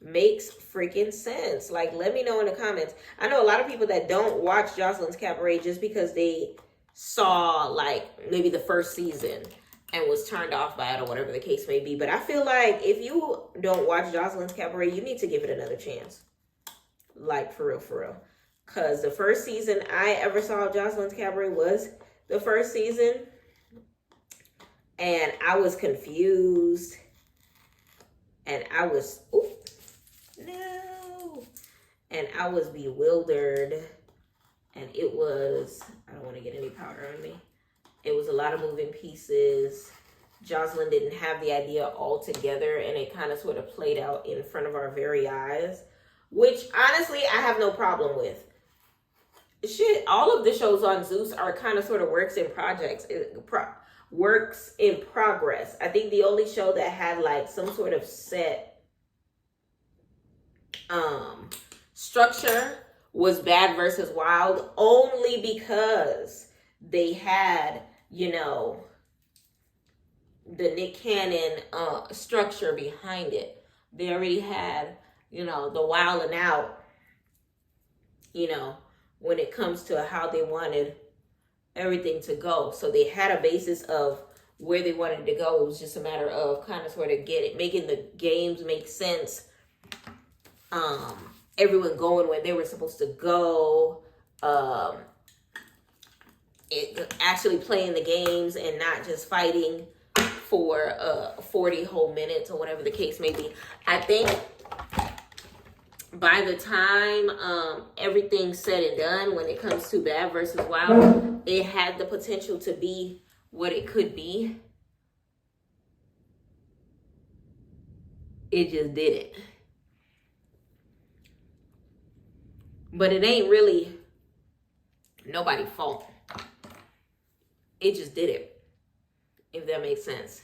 makes freaking sense. Like, let me know in the comments. I know a lot of people that don't watch Jocelyn's Cabaret just because they saw like maybe the first season and was turned off by it or whatever the case may be. But I feel like if you don't watch Jocelyn's Cabaret, you need to give it another chance. Like, for real, for real. Because the first season I ever saw of Jocelyn's Cabaret was the first season. And I was confused. And I was, and I was bewildered. And it was, I don't want to get any powder on me. It was a lot of moving pieces. Jocelyn didn't have the idea all together, and it kind of sort of played out in front of our very eyes, which honestly I have no problem with. Shit, all of the shows on Zeus are kind of sort of works in progress. I think the only show that had like some sort of set structure was Bad versus Wild, only because they had, you know, the Nick Cannon structure behind it. They already had, you know, the Wild and Out, you know, when it comes to how they wanted everything to go. So they had a basis of where they wanted to go. It was just a matter of kind of sort of making the games make sense. Everyone going where they were supposed to go. Actually playing the games and not just fighting for 40 whole minutes or whatever the case may be. I think by the time everything's said and done, when it comes to Bad versus Wild, it had the potential to be what it could be. It just did it. But it ain't really nobody's fault. It just did it, if that makes sense.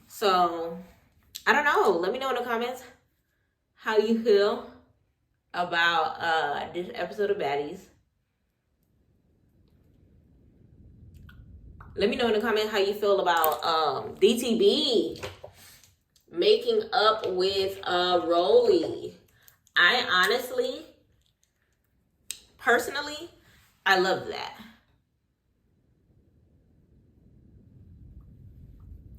So, I don't know. Let me know in the comments how you feel about this episode of Baddies. Let me know in the comments how you feel about DTB making up with Rolly. I honestly, personally, I love that.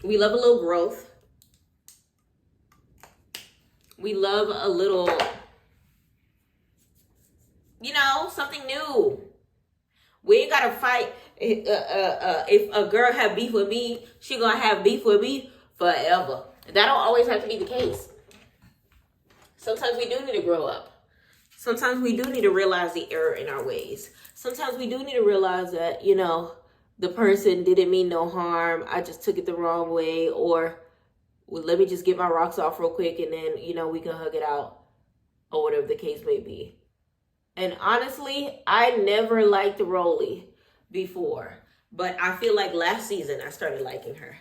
We love a little growth. We love a little, you know, something new. We ain't gotta fight. If a girl have beef with me, she gonna have beef with me forever. That don't always have to be the case. Sometimes we do need to grow up. Sometimes we do need to realize the error in our ways. Sometimes we do need to realize that, you know, the person didn't mean no harm. I just took it the wrong way. Or, well, let me just get my rocks off real quick and then, you know, we can hug it out. Or whatever the case may be. And honestly, I never liked Rolly before. But I feel like last season I started liking her.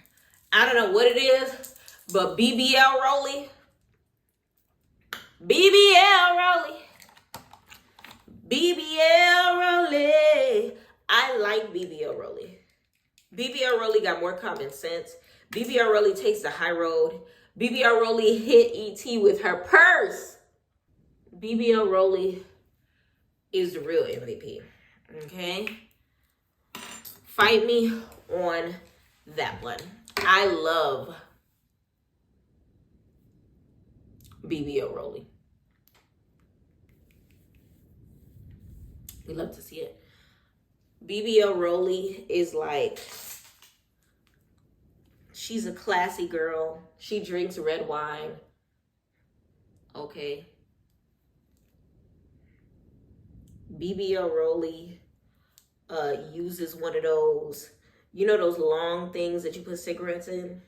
I don't know what it is, but BBL Rolly. BBL Rolly. BBL Rolly. I like BBL Rolly. BBL Rolly got more common sense. BBL Rolly takes the high road. BBL Rolly hit ET with her purse. BBL Rolly is the real MVP. Okay? Fight me on that one. I love BBL Rolly. We love to see it. BBL Rolly is like, she's a classy girl. She drinks red wine. Okay. BBL Rolly uses one of those, you know, those long things that you put cigarettes in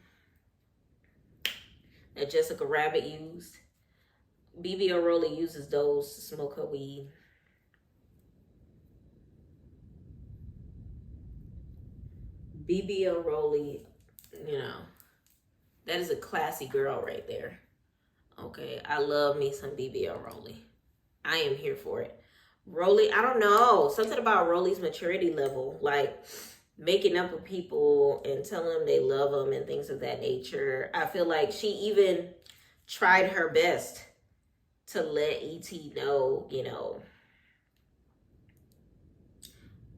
that Jessica Rabbit used. BBL Rolly uses those to smoke her weed. BBL Rolly, you know, that is a classy girl right there. Okay, I love me some BBL Rolly. I am here for it. Rolly, I don't know. Something about Rolly's maturity level. Like, making up with people and telling them they love them and things of that nature. I feel like she even tried her best to let E.T. know, you know,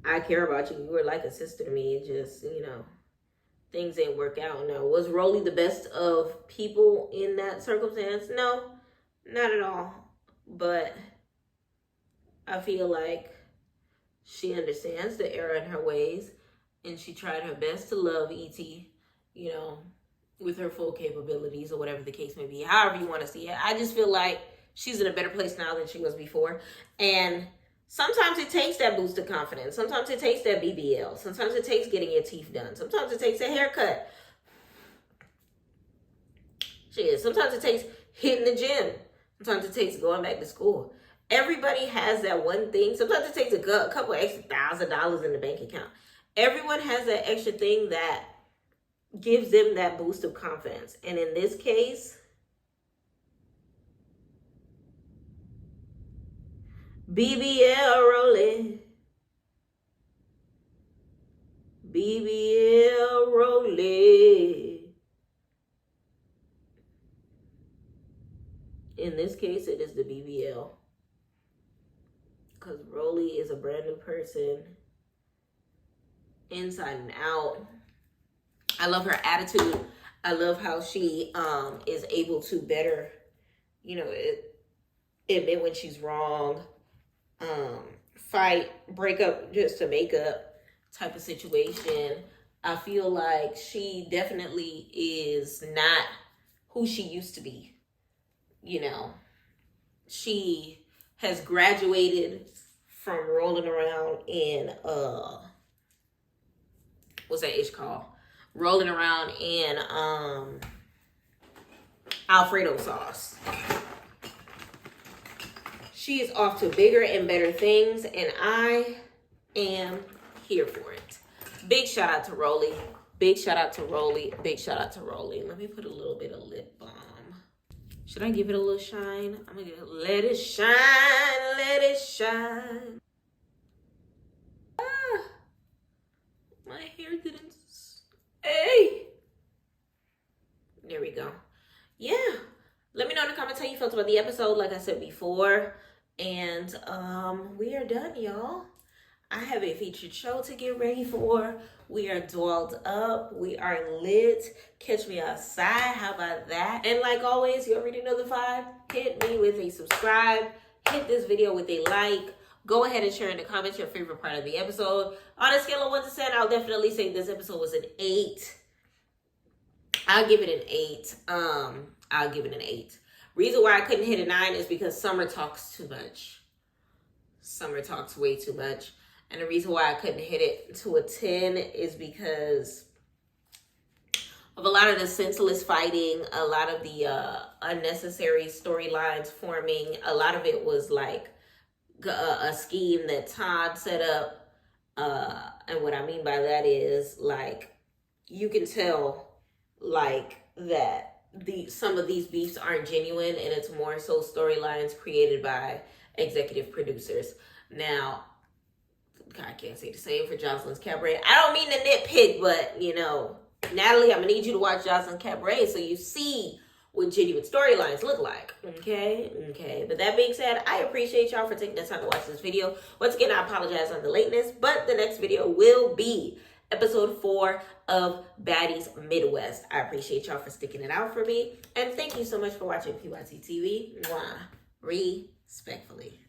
I care about you. You were like a sister to me. It just, you know, things ain't work out. No. Was Rolly the best of people in that circumstance? No, not at all. But I feel like she understands the error in her ways, and she tried her best to love E.T., you know, with her full capabilities or whatever the case may be. However you want to see it. I just feel like she's in a better place now than she was before. And sometimes it takes that boost of confidence. Sometimes it takes that BBL. Sometimes it takes getting your teeth done. Sometimes it takes a haircut. Shit, sometimes it takes hitting the gym. Sometimes it takes going back to school. Everybody has that one thing. Sometimes it takes a couple extra $1,000 in the bank account. Everyone has that extra thing that gives them that boost of confidence. And in this case, BBL Rolly. BBL Rolly. In this case, it is the BBL. Because Rolly is a brand new person. Inside and out. I love her attitude. I love how she is able to better, you know, admit when she's wrong. Fight, break up just to make up type of situation. I feel like she definitely is not who she used to be. You know, she has graduated from rolling around in, what's that ish called? Rolling around in, Alfredo sauce. She is off to bigger and better things, and I am here for it. Big shout out to Rolly. Big shout out to Rolly. Big shout out to Rolly. Let me put a little bit of lip balm. Should I give it a little shine? I'm gonna let it shine, let it shine. Ah, my hair didn't stay. There we go. Yeah. Let me know in the comments how you felt about the episode, like I said before. And we are done, y'all. I have a featured show to get ready for. We are dolled up. We are lit. Catch me outside. How about that? And like always, you already know the vibe. Hit me with a subscribe. Hit this video with a like. Go ahead and share in the comments your favorite part of the episode. On a scale of 1 to 10, I'll definitely say this episode was an 8. I'll give it an 8. I'll give it an 8. Reason why I couldn't hit a 9 is because Summer talks too much. Summer talks way too much. And the reason why I couldn't hit it to a 10 is because of a lot of the senseless fighting, a lot of the unnecessary storylines forming. A lot of it was like a scheme that Todd set up. And what I mean by that is, like, you can tell, like, that some of these beefs aren't genuine, and it's more so storylines created by executive producers. Now, I can't say the same for Jocelyn's Cabaret. I don't mean to nitpick, but, you know, Natalie, I'm going to need you to watch Jocelyn's Cabaret so you see what genuine storylines look like. Okay? Okay. But that being said, I appreciate y'all for taking the time to watch this video. Once again, I apologize on the lateness, but the next video will be episode 4 of Baddies Midwest. I appreciate y'all for sticking it out for me. And thank you so much for watching PYT TV. Mwah. Respectfully.